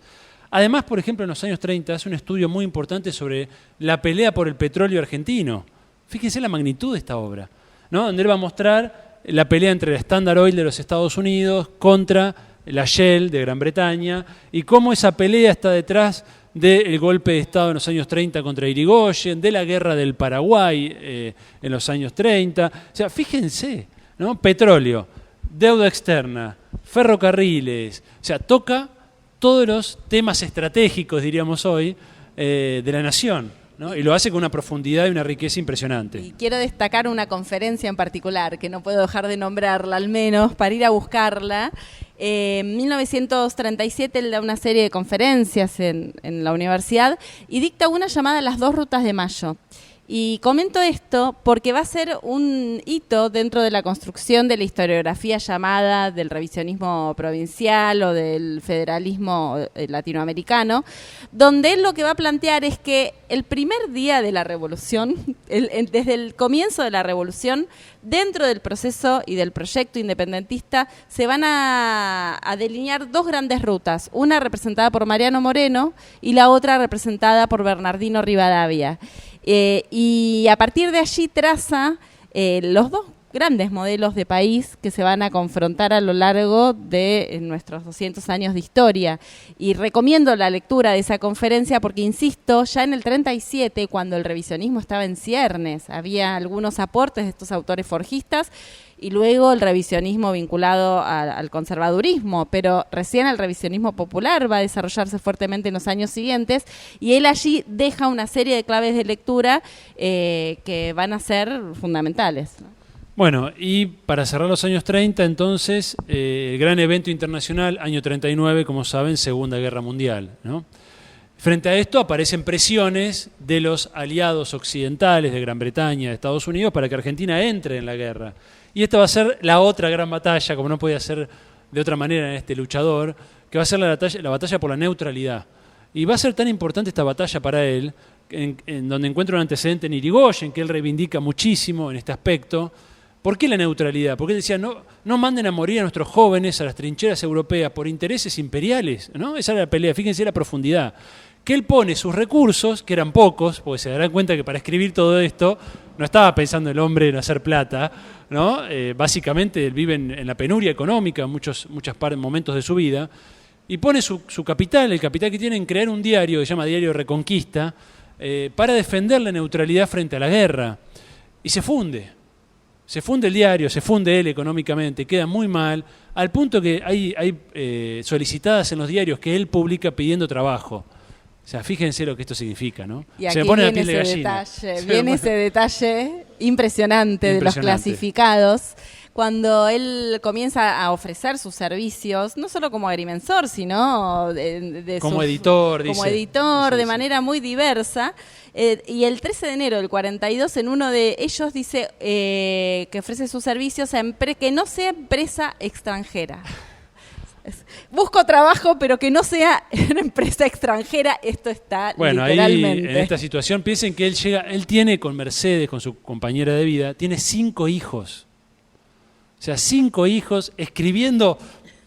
Además, por ejemplo, en los años 30 hace un estudio muy importante sobre la pelea por el petróleo argentino. Fíjense la magnitud de esta obra, ¿no? Donde él va a mostrar la pelea entre la Standard Oil de los Estados Unidos contra la Shell de Gran Bretaña, y cómo esa pelea está detrás del golpe de Estado en los años 30 contra Irigoyen, de la guerra del Paraguay en los años 30. O sea, fíjense, ¿no? Petróleo, deuda externa, ferrocarriles, o sea, toca todos los temas estratégicos, diríamos hoy, de la nación, ¿no? Y lo hace con una profundidad y una riqueza impresionante. Y quiero destacar una conferencia en particular, que no puedo dejar de nombrarla al menos, para ir a buscarla. En 1937 él da una serie de conferencias en la universidad y dicta una llamada Las dos rutas de Mayo. Y comento esto porque va a ser un hito dentro de la construcción de la historiografía llamada del revisionismo provincial o del federalismo latinoamericano, donde él lo que va a plantear es que el primer día de la revolución, desde el comienzo de la revolución, dentro del proceso y del proyecto independentista, se van a delinear dos grandes rutas, una representada por Mariano Moreno y la otra representada por Bernardino Rivadavia. Y a partir de allí traza los dos grandes modelos de país que se van a confrontar a lo largo de nuestros 200 años de historia. Y recomiendo la lectura de esa conferencia porque, insisto, ya en el 37, cuando el revisionismo estaba en ciernes, había algunos aportes de estos autores forjistas y luego el revisionismo vinculado al conservadurismo, pero recién el revisionismo popular va a desarrollarse fuertemente en los años siguientes y él allí deja una serie de claves de lectura que van a ser fundamentales, ¿no? Bueno, y para cerrar los años 30, entonces, el gran evento internacional, año 39, como saben, Segunda Guerra Mundial, ¿no? Frente a esto aparecen presiones de los aliados occidentales de Gran Bretaña, de Estados Unidos, para que Argentina entre en la guerra. Y esta va a ser la otra gran batalla, como no podía ser de otra manera en este luchador, que va a ser la batalla por la neutralidad. Y va a ser tan importante esta batalla para él, en donde encuentra un antecedente en Irigoyen, que él reivindica muchísimo en este aspecto. ¿Por qué la neutralidad? Porque él decía, no manden a morir a nuestros jóvenes a las trincheras europeas por intereses imperiales, ¿no? Esa era la pelea, fíjense la profundidad. Que él pone sus recursos, que eran pocos, porque se darán cuenta que para escribir todo esto no estaba pensando el hombre en hacer plata, ¿no? Básicamente él vive en la penuria económica en muchos momentos de su vida, y pone su capital, el capital que tiene, en crear un diario que se llama Diario Reconquista, para defender la neutralidad frente a la guerra. Y se funde. Se funde el diario, se funde él económicamente, queda muy mal, al punto que hay solicitadas en los diarios que él publica pidiendo trabajo. O sea, fíjense lo que esto significa, ¿no? Y aquí se me pone la piel de gallina. Viene ese detalle impresionante de los clasificados, cuando él comienza a ofrecer sus servicios, no solo como agrimensor, sino como editor, de manera muy diversa. Y el 13 de enero del 42, en uno de ellos dice que ofrece sus servicios a que no sea empresa extranjera. Busco trabajo, pero que no sea una empresa extranjera. Esto está literalmente. Ahí, en esta situación, piensen que él tiene con Mercedes, con su compañera de vida, tiene 5 hijos. O sea, 5 hijos escribiendo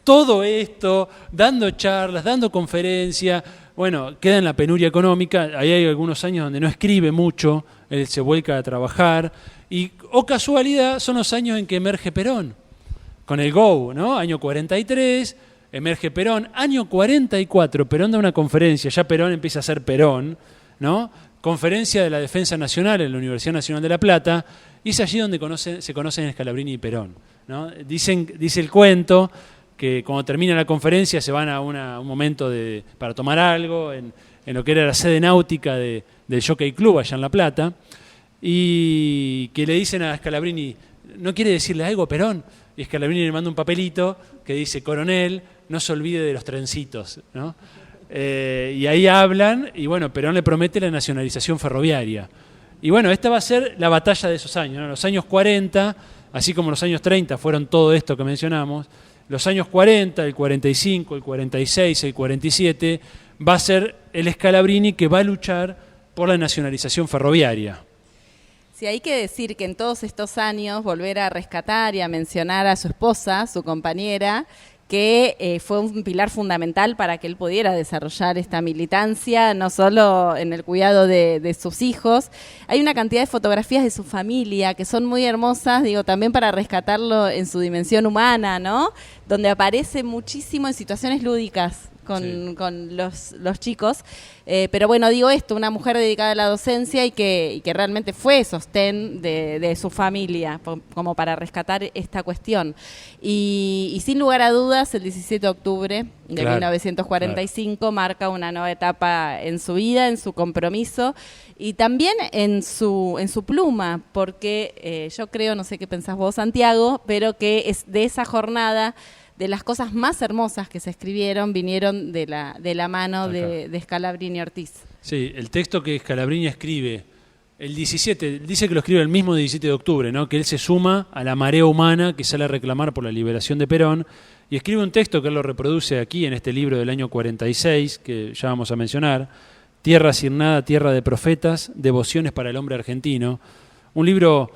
todo esto, dando charlas, dando conferencias. Bueno, queda en la penuria económica. Ahí hay algunos años donde no escribe mucho, él se vuelca a trabajar. Y, casualidad, son los años en que emerge Perón, con el GO, ¿no? Año 43, emerge Perón. Año 44, Perón da una conferencia, ya Perón empieza a ser Perón, ¿no? Conferencia de la Defensa Nacional en la Universidad Nacional de La Plata, y es allí donde se conocen Scalabrini y Perón, ¿no? Dice el cuento que cuando termina la conferencia se van a un momento para tomar algo en lo que era la sede náutica del Jockey Club allá en La Plata, y que le dicen a Scalabrini, ¿no quiere decirle algo Perón? Y Scalabrini le manda un papelito que dice, coronel, no se olvide de los trencitos, ¿no? Y ahí hablan, y bueno, Perón le promete la nacionalización ferroviaria. Y bueno, esta va a ser la batalla de esos años, ¿no? Los años 40, así como los años 30 fueron todo esto que mencionamos, los años 40, el 45, el 46, el 47, va a ser el Scalabrini que va a luchar por la nacionalización ferroviaria. Sí, hay que decir que en todos estos años volver a rescatar y a mencionar a su esposa, su compañera, que fue un pilar fundamental para que él pudiera desarrollar esta militancia, no solo en el cuidado de sus hijos. Hay una cantidad de fotografías de su familia que son muy hermosas, digo, también para rescatarlo en su dimensión humana, ¿no? Donde aparece muchísimo en situaciones lúdicas con los chicos. Pero bueno, digo esto, una mujer dedicada a la docencia y que realmente fue sostén de su familia, como para rescatar esta cuestión. Y sin lugar a dudas, el 17 de octubre de 1945 marca una nueva etapa en su vida, en su compromiso y también en su pluma, porque yo creo, no sé qué pensás vos, Santiago, pero que es de esa jornada, de las cosas más hermosas que se escribieron, vinieron de la mano de Scalabrini Ortiz. Sí, el texto que Scalabrini escribe el 17, dice que lo escribe el mismo 17 de octubre, ¿no? Que él se suma a la marea humana que sale a reclamar por la liberación de Perón, y escribe un texto que él lo reproduce aquí en este libro del año 46, que ya vamos a mencionar, Tierra sin nada, tierra de profetas, devociones para el hombre argentino, un libro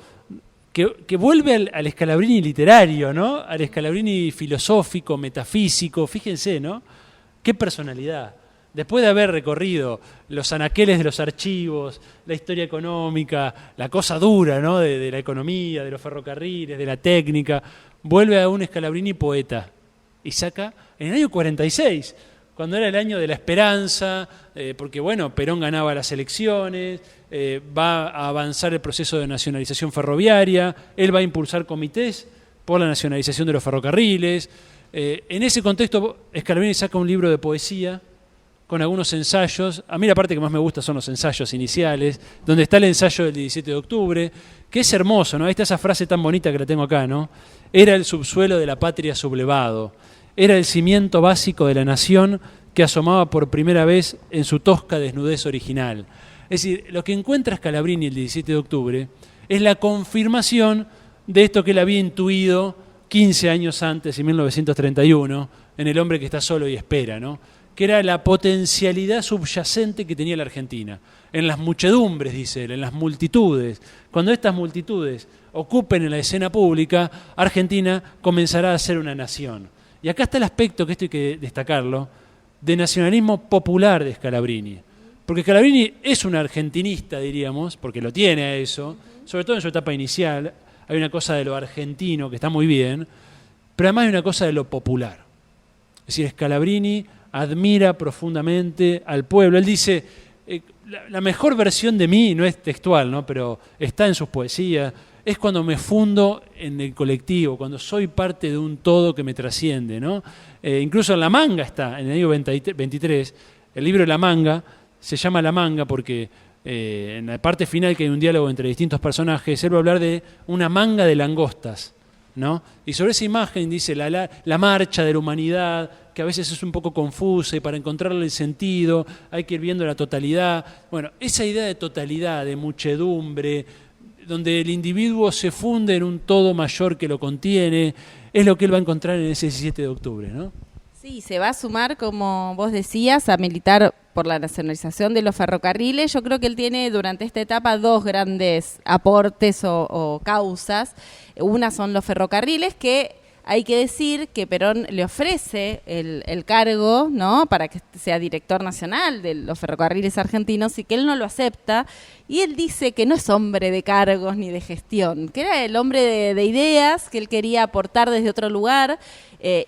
que vuelve al Scalabrini literario, ¿no? Al Scalabrini filosófico, metafísico, fíjense, ¿no? Qué personalidad. Después de haber recorrido los anaqueles de los archivos, la historia económica, la cosa dura, ¿no? de la economía, de los ferrocarriles, de la técnica, vuelve a un Scalabrini poeta y saca en el año 46, cuando era el año de la esperanza, porque bueno, Perón ganaba las elecciones, va a avanzar el proceso de nacionalización ferroviaria, él va a impulsar comités por la nacionalización de los ferrocarriles. En ese contexto, Scalabrini saca un libro de poesía con algunos ensayos. A mí la parte que más me gusta son los ensayos iniciales, donde está el ensayo del 17 de octubre, que es hermoso, ¿no? Ahí está esa frase tan bonita que la tengo acá, ¿no? Era el subsuelo de la patria sublevado, era el cimiento básico de la nación que asomaba por primera vez en su tosca desnudez original. Es decir, lo que encuentra Scalabrini el 17 de octubre es la confirmación de esto que él había intuido 15 años antes, en 1931, en El hombre que está solo y espera, ¿no? Que era la potencialidad subyacente que tenía la Argentina. En las muchedumbres, dice él, en las multitudes. Cuando estas multitudes ocupen en la escena pública, Argentina comenzará a ser una nación. Y acá está el aspecto, que esto hay que destacarlo, de nacionalismo popular de Scalabrini. Porque Scalabrini es un argentinista, diríamos, porque lo tiene a eso, sobre todo en su etapa inicial. Hay una cosa de lo argentino que está muy bien, pero además hay una cosa de lo popular. Es decir, Scalabrini admira profundamente al pueblo. Él dice, la mejor versión de mí, no es textual, ¿no? Pero está en sus poesías, es cuando me fundo en el colectivo, cuando soy parte de un todo que me trasciende, ¿no? Incluso en La Manga está, en el año 23, el libro de La Manga se llama La Manga porque en la parte final, que hay un diálogo entre distintos personajes, él va a hablar de una manga de langostas, ¿no? Y sobre esa imagen dice la marcha de la humanidad, que a veces es un poco confusa y para encontrarle el sentido hay que ir viendo la totalidad. Bueno, esa idea de totalidad, de muchedumbre, donde el individuo se funde en un todo mayor que lo contiene, es lo que él va a encontrar en ese 17 de octubre, ¿no? Sí, se va a sumar, como vos decías, a militar por la nacionalización de los ferrocarriles. Yo creo que él tiene durante esta etapa dos grandes aportes o causas. Una son los ferrocarriles, que hay que decir que Perón le ofrece el cargo, ¿no?, para que sea director nacional de los ferrocarriles argentinos, y que él no lo acepta. Y él dice que no es hombre de cargos ni de gestión, que era el hombre de ideas, que él quería aportar desde otro lugar.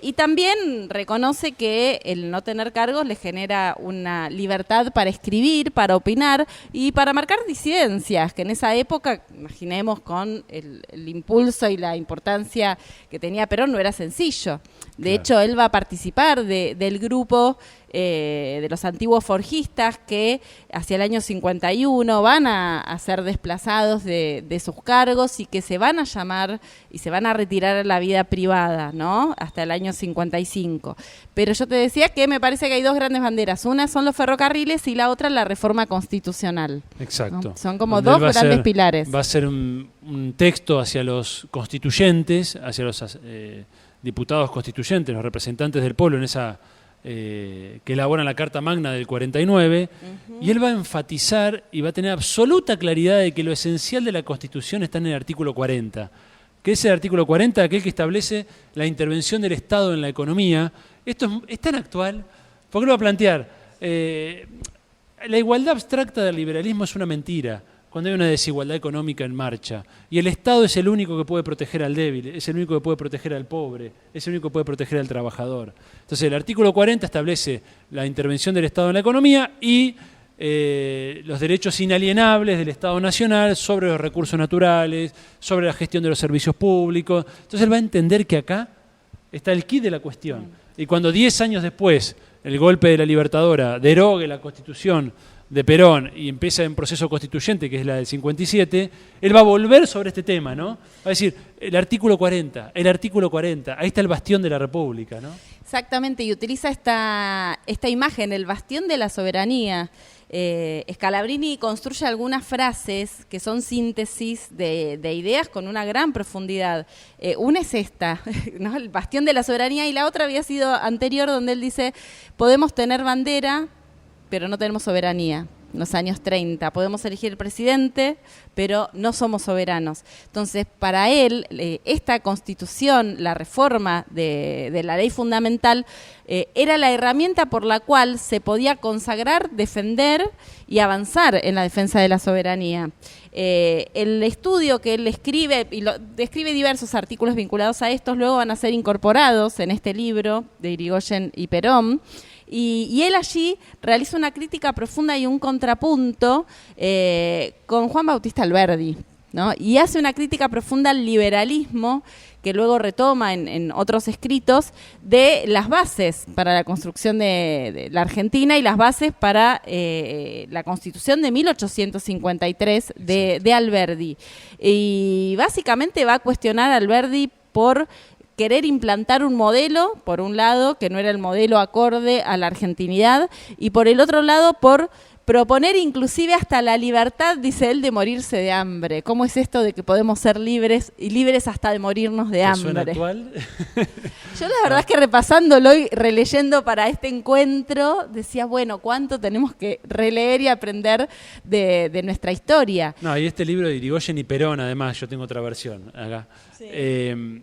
Y también reconoce que el no tener cargos le genera una libertad para escribir, para opinar y para marcar disidencias, que en esa época, imaginemos, con el impulso y la importancia que tenía Perón, no era sencillo. De hecho, él va a participar del grupo de los antiguos forjistas que hacia el año 51 van a ser desplazados de sus cargos y que se van a llamar y se van a retirar a la vida privada, ¿no?, hasta el año 55. Pero yo te decía que me parece que hay dos grandes banderas. Una son los ferrocarriles y la otra la reforma constitucional. Exacto. ¿No? Son como dos grandes pilares. Va a ser un texto hacia los constituyentes, hacia los diputados constituyentes, los representantes del pueblo en esa que elaboran la Carta Magna del 49, y él va a enfatizar y va a tener absoluta claridad de que lo esencial de la Constitución está en el artículo 40, que es el artículo 40, aquel que establece la intervención del Estado en la economía. Esto es tan actual, porque lo va a plantear. La igualdad abstracta del liberalismo es una mentira cuando hay una desigualdad económica en marcha. Y el Estado es el único que puede proteger al débil, es el único que puede proteger al pobre, es el único que puede proteger al trabajador. Entonces el artículo 40 establece la intervención del Estado en la economía y los derechos inalienables del Estado Nacional sobre los recursos naturales, sobre la gestión de los servicios públicos. Entonces él va a entender que acá está el quid de la cuestión. Y cuando 10 años después el golpe de la Libertadora derogue la Constitución de Perón y empieza un proceso constituyente, que es la del 57, él va a volver sobre este tema, ¿no? Va a decir, el artículo 40, ahí está el bastión de la República, ¿no? Exactamente, y utiliza esta imagen, el bastión de la soberanía. Scalabrini construye algunas frases que son síntesis de ideas con una gran profundidad. Una es esta, ¿no? El bastión de la soberanía, y la otra había sido anterior, donde él dice, podemos tener bandera, pero no tenemos soberanía. En los años 30 podemos elegir presidente, pero no somos soberanos. Entonces, para él, esta Constitución, la reforma de la ley fundamental, era la herramienta por la cual se podía consagrar, defender y avanzar en la defensa de la soberanía. El estudio que él escribe, y describe diversos artículos vinculados a estos, luego van a ser incorporados en este libro de Irigoyen y Perón. Y él allí realiza una crítica profunda y un contrapunto con Juan Bautista Alberdi, ¿no? Y hace una crítica profunda al liberalismo, que luego retoma en otros escritos, de las bases para la construcción de la Argentina y las bases para la Constitución de 1853 de Alberdi. Y básicamente va a cuestionar a Alberdi por querer implantar un modelo, por un lado, que no era el modelo acorde a la argentinidad, y por el otro lado, por proponer inclusive hasta la libertad, dice él, de morirse de hambre. ¿Cómo es esto de que podemos ser libres y libres hasta de morirnos de hambre? ¿Suena actual? Yo la verdad es que repasándolo y releyendo para este encuentro, decía, bueno, ¿cuánto tenemos que releer y aprender de nuestra historia? No, y este libro de Irigoyen y Perón, además, yo tengo otra versión acá. Sí.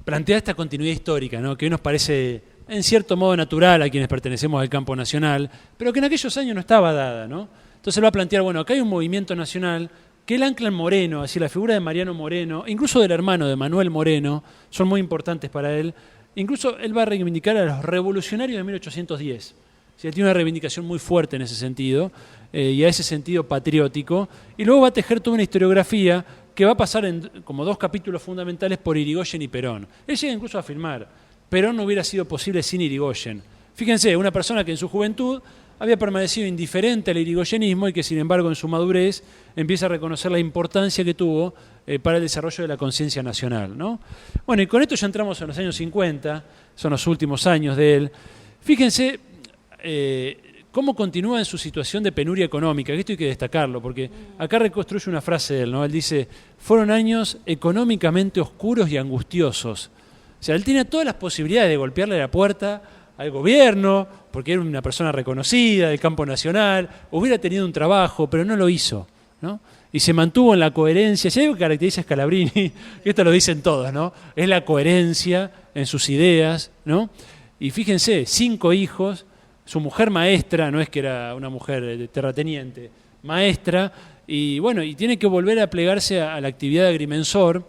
Plantea esta continuidad histórica, ¿no? Que hoy nos parece en cierto modo natural a quienes pertenecemos al campo nacional, pero que en aquellos años no estaba dada, ¿no? Entonces él va a plantear, bueno, acá hay un movimiento nacional que él ancla en Moreno, así la figura de Mariano Moreno, incluso del hermano de Manuel Moreno, son muy importantes para él. Incluso él va a reivindicar a los revolucionarios de 1810. O sea, tiene una reivindicación muy fuerte en ese sentido, y a ese sentido patriótico, y luego va a tejer toda una historiografía que va a pasar como 2 capítulos fundamentales por Irigoyen y Perón. Él llega incluso a afirmar, Perón no hubiera sido posible sin Irigoyen. Fíjense, una persona que en su juventud había permanecido indiferente al irigoyenismo y que sin embargo en su madurez empieza a reconocer la importancia que tuvo para el desarrollo de la conciencia nacional, ¿no? Bueno, y con esto ya entramos en los años 50, son los últimos años de él. Fíjense cómo continúa en su situación de penuria económica, que esto hay que destacarlo, porque acá reconstruye una frase de él, ¿no? Él dice, fueron años económicamente oscuros y angustiosos. O sea, él tenía todas las posibilidades de golpearle la puerta al gobierno, porque era una persona reconocida del campo nacional, hubiera tenido un trabajo, pero no lo hizo, ¿no? Y se mantuvo en la coherencia. Si hay algo que caracteriza a Scalabrini, y esto lo dicen todos, ¿no? Es la coherencia en sus ideas, ¿no? Y fíjense, 5 hijos, su mujer maestra, no es que era una mujer terrateniente, maestra, y bueno, y tiene que volver a plegarse a la actividad de agrimensor.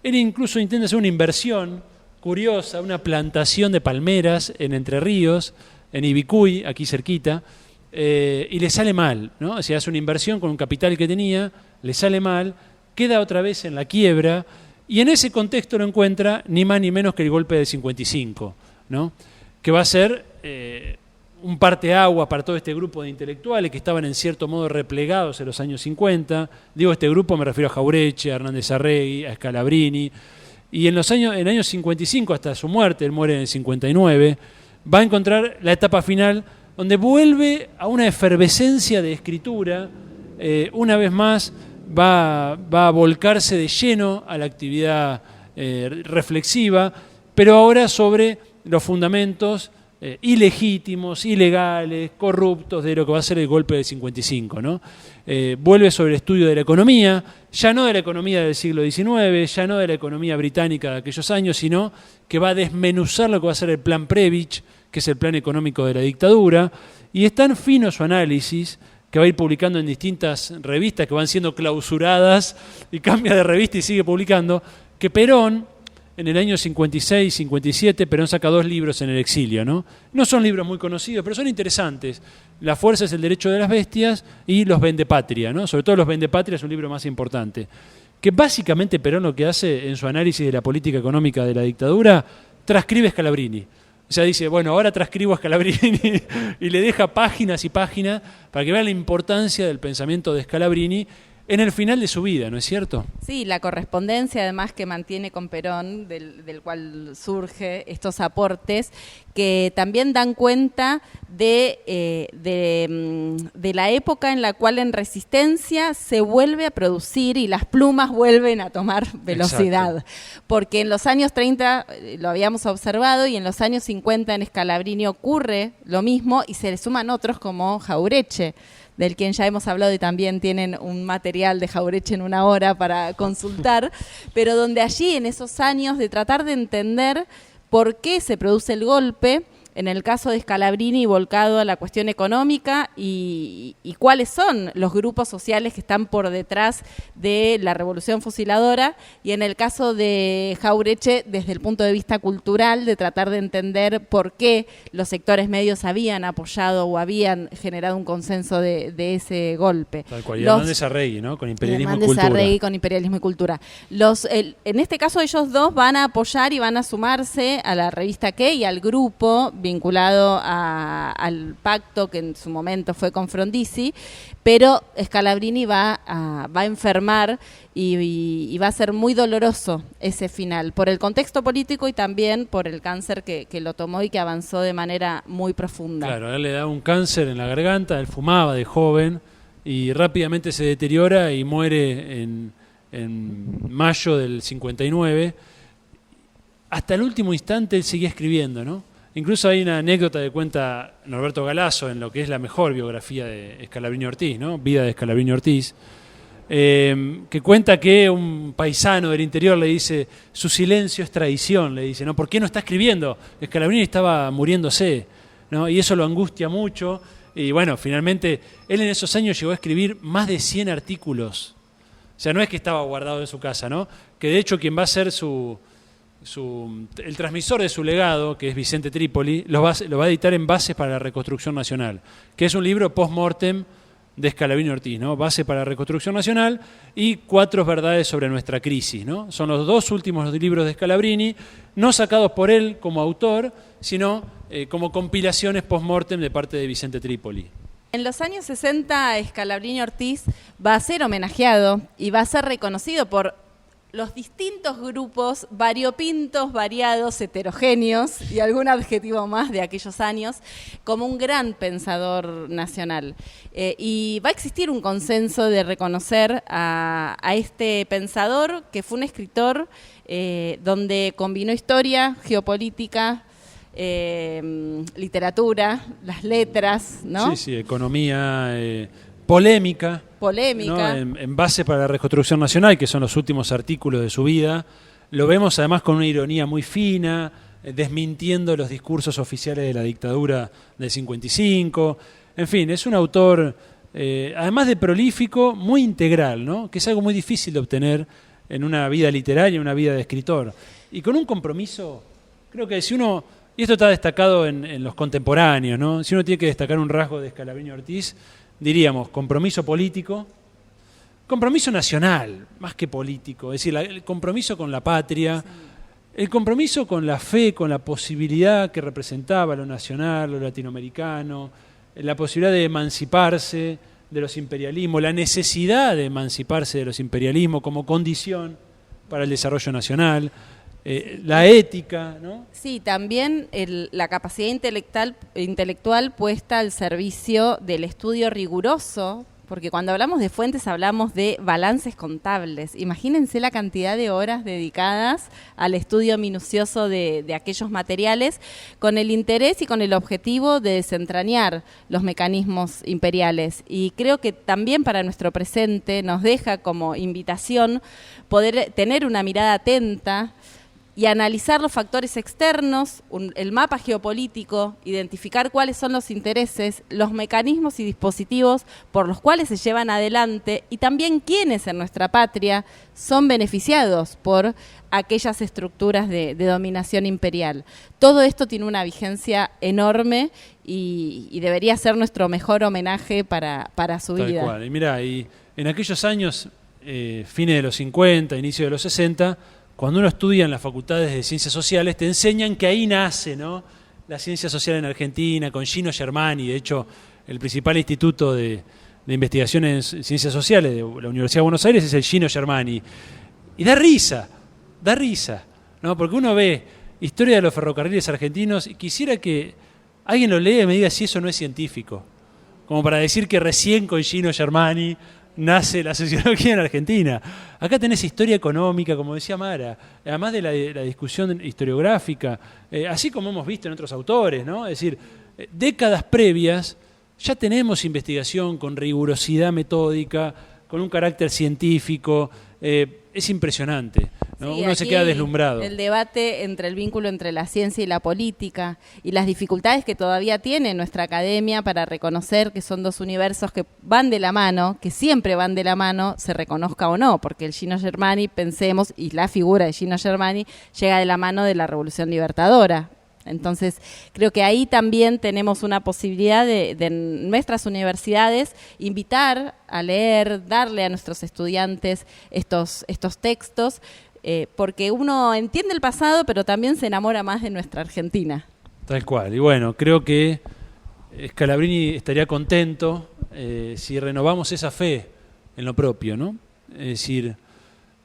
Él incluso intenta hacer una inversión curiosa, una plantación de palmeras en Entre Ríos, en Ibicuy, aquí cerquita, y le sale mal, ¿no? O sea, hace una inversión con un capital que tenía, le sale mal, queda otra vez en la quiebra, y en ese contexto lo encuentra ni más ni menos que el golpe del 55, ¿no? Que va a ser un parteaguas para todo este grupo de intelectuales que estaban en cierto modo replegados en los años 50. Digo este grupo, me refiero a Jaureche, a Hernández Arregui, a Scalabrini. Y en el año 55, hasta su muerte, él muere en el 59, va a encontrar la etapa final donde vuelve a una efervescencia de escritura. Una vez más va a volcarse de lleno a la actividad reflexiva, pero ahora sobre los fundamentos ilegítimos, ilegales, corruptos de lo que va a ser el golpe del 55, ¿no? Vuelve sobre el estudio de la economía, ya no de la economía del siglo XIX, ya no de la economía británica de aquellos años, sino que va a desmenuzar lo que va a ser el plan Prebisch, que es el plan económico de la dictadura, y es tan fino su análisis que va a ir publicando en distintas revistas que van siendo clausuradas y cambia de revista y sigue publicando, que Perón, en el año 56, 57, Perón saca 2 libros en el exilio, ¿no? No son libros muy conocidos, pero son interesantes. La fuerza es el derecho de las bestias y Los Vendepatria, ¿no? Sobre todo Los Vendepatria es un libro más importante. Que básicamente Perón lo que hace en su análisis de la política económica de la dictadura, transcribe Scalabrini. O sea, dice, bueno, ahora transcribo a Scalabrini y le deja páginas y páginas para que vean la importancia del pensamiento de Scalabrini en el final de su vida, ¿no es cierto? Sí, la correspondencia además que mantiene con Perón, del cual surge estos aportes, que también dan cuenta de la época en la cual en Resistencia se vuelve a producir y las plumas vuelven a tomar velocidad. Exacto. Porque en los años 30 lo habíamos observado y en los años 50 en Scalabrini ocurre lo mismo y se le suman otros como Jauretche, del quien ya hemos hablado y también tienen un material de Jauretche en una hora para consultar, pero donde allí en esos años de tratar de entender por qué se produce el golpe, en el caso de Scalabrini volcado a la cuestión económica y cuáles son los grupos sociales que están por detrás de la revolución fusiladora, y en el caso de Jauretche desde el punto de vista cultural, de tratar de entender por qué los sectores medios habían apoyado o habían generado un consenso de ese golpe. Tal cual, y Hernández Arregui, ¿no? Con imperialismo y cultura. Arregui con imperialismo y cultura. En este caso ellos dos van a apoyar y van a sumarse a la revista ¿Qué? Y al grupo vinculado al pacto que en su momento fue con Frondizi, pero Scalabrini va a enfermar y va a ser muy doloroso ese final, por el contexto político y también por el cáncer que lo tomó y que avanzó de manera muy profunda. Claro, a él le da un cáncer en la garganta, él fumaba de joven y rápidamente se deteriora y muere en mayo del 59. Hasta el último instante él seguía escribiendo, ¿no? Incluso hay una anécdota que cuenta Norberto Galasso en lo que es la mejor biografía de Scalabrini Ortiz, ¿no? Vida de Scalabrini Ortiz, que cuenta que un paisano del interior le dice, su silencio es traición, le dice, ¿no? ¿Por qué no está escribiendo? Scalabrini estaba muriéndose, ¿no? Y eso lo angustia mucho. Y bueno, finalmente, él en esos años llegó a escribir más de 100 artículos. O sea, no es que estaba guardado en su casa, ¿no? Que de hecho quien va a ser el transmisor de su legado, que es Vicente Trípoli, lo va a editar en Bases para la Reconstrucción Nacional, que es un libro post-mortem de Scalabrini Ortiz, ¿no? Base para la Reconstrucción Nacional y 4 verdades sobre nuestra crisis, ¿no? Son los 2 últimos libros de Scalabrini, no sacados por él como autor, sino como compilaciones post-mortem de parte de Vicente Trípoli. En los años 60, Scalabrini Ortiz va a ser homenajeado y va a ser reconocido por los distintos grupos variopintos, variados, heterogéneos y algún adjetivo más de aquellos años, como un gran pensador nacional. Y va a existir un consenso de reconocer a este pensador, que fue un escritor donde combinó historia, geopolítica, literatura, las letras, ¿no? Sí, economía, polémica, ¿no? En Base para la Reconstrucción Nacional, que son los últimos artículos de su vida, lo vemos además con una ironía muy fina, desmintiendo los discursos oficiales de la dictadura del 55. En fin, es un autor, además de prolífico, muy integral, ¿no? Que es algo muy difícil de obtener en una vida literaria, en una vida de escritor. Y con un compromiso, creo que si uno, y esto está destacado en los contemporáneos, ¿no? Si uno tiene que destacar un rasgo de Scalabrini Ortiz, diríamos compromiso político, compromiso nacional, más que político, es decir, el compromiso con la patria, el compromiso con la fe, con la posibilidad que representaba lo nacional, lo latinoamericano, la posibilidad de emanciparse de los imperialismos, la necesidad de emanciparse de los imperialismos como condición para el desarrollo nacional, la ética, ¿no? Sí, también la capacidad intelectual puesta al servicio del estudio riguroso, porque cuando hablamos de fuentes hablamos de balances contables. Imagínense la cantidad de horas dedicadas al estudio minucioso de aquellos materiales, con el interés y con el objetivo de desentrañar los mecanismos imperiales. Y creo que también para nuestro presente nos deja como invitación poder tener una mirada atenta y analizar los factores externos, el mapa geopolítico, identificar cuáles son los intereses, los mecanismos y dispositivos por los cuales se llevan adelante y también quiénes en nuestra patria son beneficiados por aquellas estructuras de dominación imperial. Todo esto tiene una vigencia enorme y debería ser nuestro mejor homenaje para su vida. Tal cual. Y mirá, y en aquellos años, fines de los 50, inicio de los 60, cuando uno estudia en las facultades de Ciencias Sociales, te enseñan que ahí nace, ¿no?, la ciencia social en Argentina, con Gino Germani. De hecho, el principal instituto de investigación en Ciencias Sociales de la Universidad de Buenos Aires es el Gino Germani. Y da risa, ¿no? Porque uno ve historia de los ferrocarriles argentinos y quisiera que alguien lo lea y me diga si eso no es científico. Como para decir que recién con Gino Germani nace la sociología en Argentina. Acá tenés historia económica, como decía Mara, además de la discusión historiográfica, así como hemos visto en otros autores, ¿no? Es decir, décadas previas ya tenemos investigación con rigurosidad metódica, con un carácter científico. Es impresionante, ¿no? Sí, uno se queda deslumbrado. El debate entre el vínculo entre la ciencia y la política y las dificultades que todavía tiene nuestra academia para reconocer que son dos universos que van de la mano, que siempre van de la mano, se reconozca o no, porque el Gino Germani, pensemos, y la figura de Gino Germani llega de la mano de la Revolución Libertadora. Entonces, creo que ahí también tenemos una posibilidad de nuestras universidades invitar a leer, darle a nuestros estudiantes estos textos, porque uno entiende el pasado, pero también se enamora más de nuestra Argentina. Tal cual. Y bueno, creo que Scalabrini estaría contento si renovamos esa fe en lo propio, ¿no? Es decir,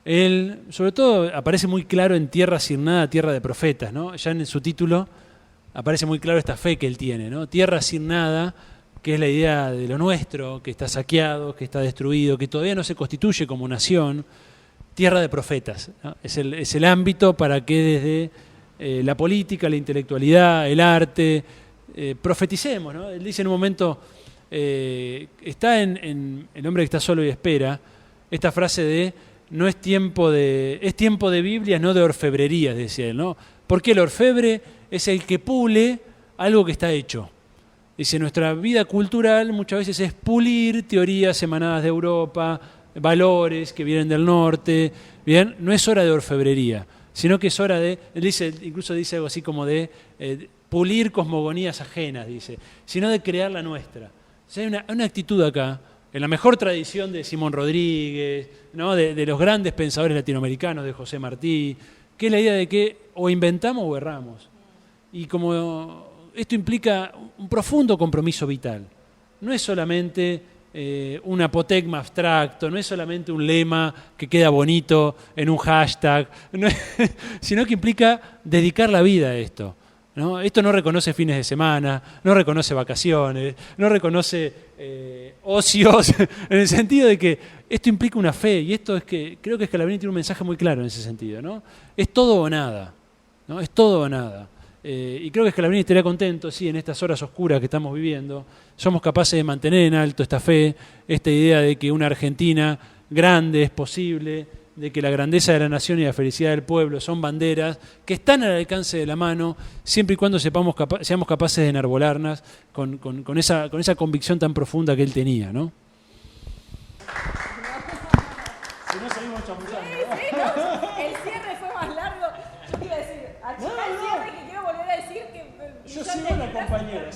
él, sobre todo, aparece muy claro en Tierra sin nada, tierra de profetas, ¿no? Ya en su título aparece muy claro esta fe que él tiene, ¿no? Tierra sin nada, que es la idea de lo nuestro, que está saqueado, que está destruido, que todavía no se constituye como nación. Tierra de profetas, ¿no? Es el ámbito para que desde la política, la intelectualidad, el arte, profeticemos, ¿no? Él dice en un momento, está en El hombre que está solo y espera, esta frase de no es tiempo es tiempo de Biblias, no de orfebrerías, decía él, ¿no? Porque el orfebre es el que pule algo que está hecho. Dice, nuestra vida cultural muchas veces es pulir teorías emanadas de Europa, valores que vienen del norte, ¿bien? No es hora de orfebrería, sino que es hora de, él dice, incluso dice algo así como de pulir cosmogonías ajenas, dice, sino de crear la nuestra. O sea, hay una actitud acá, en la mejor tradición de Simón Rodríguez, ¿no? de los grandes pensadores latinoamericanos, de José Martí, que es la idea de que o inventamos o erramos. Y como esto implica un profundo compromiso vital. No es solamente un apotegma abstracto, no es solamente un lema que queda bonito en un hashtag, sino que implica dedicar la vida a esto, ¿no? Esto no reconoce fines de semana, no reconoce vacaciones, no reconoce ocios, en el sentido de que esto implica una fe, y esto es que creo que Scalabrini tiene un mensaje muy claro en ese sentido, ¿no? Es todo o nada, ¿no? Es todo o nada. Y creo que Scalabrini estaría contento, sí, en estas horas oscuras que estamos viviendo, somos capaces de mantener en alto esta fe, esta idea de que una Argentina grande es posible, de que la grandeza de la nación y la felicidad del pueblo son banderas que están al alcance de la mano, siempre y cuando seamos capaces de enarbolarlas con esa convicción tan profunda que él tenía, ¿no? Si no seguimos chamullando. Sí, no, el cierre fue más largo. Yo te iba a decir, al cierre que quiero volver a decir que... Yo sigo a la compañera,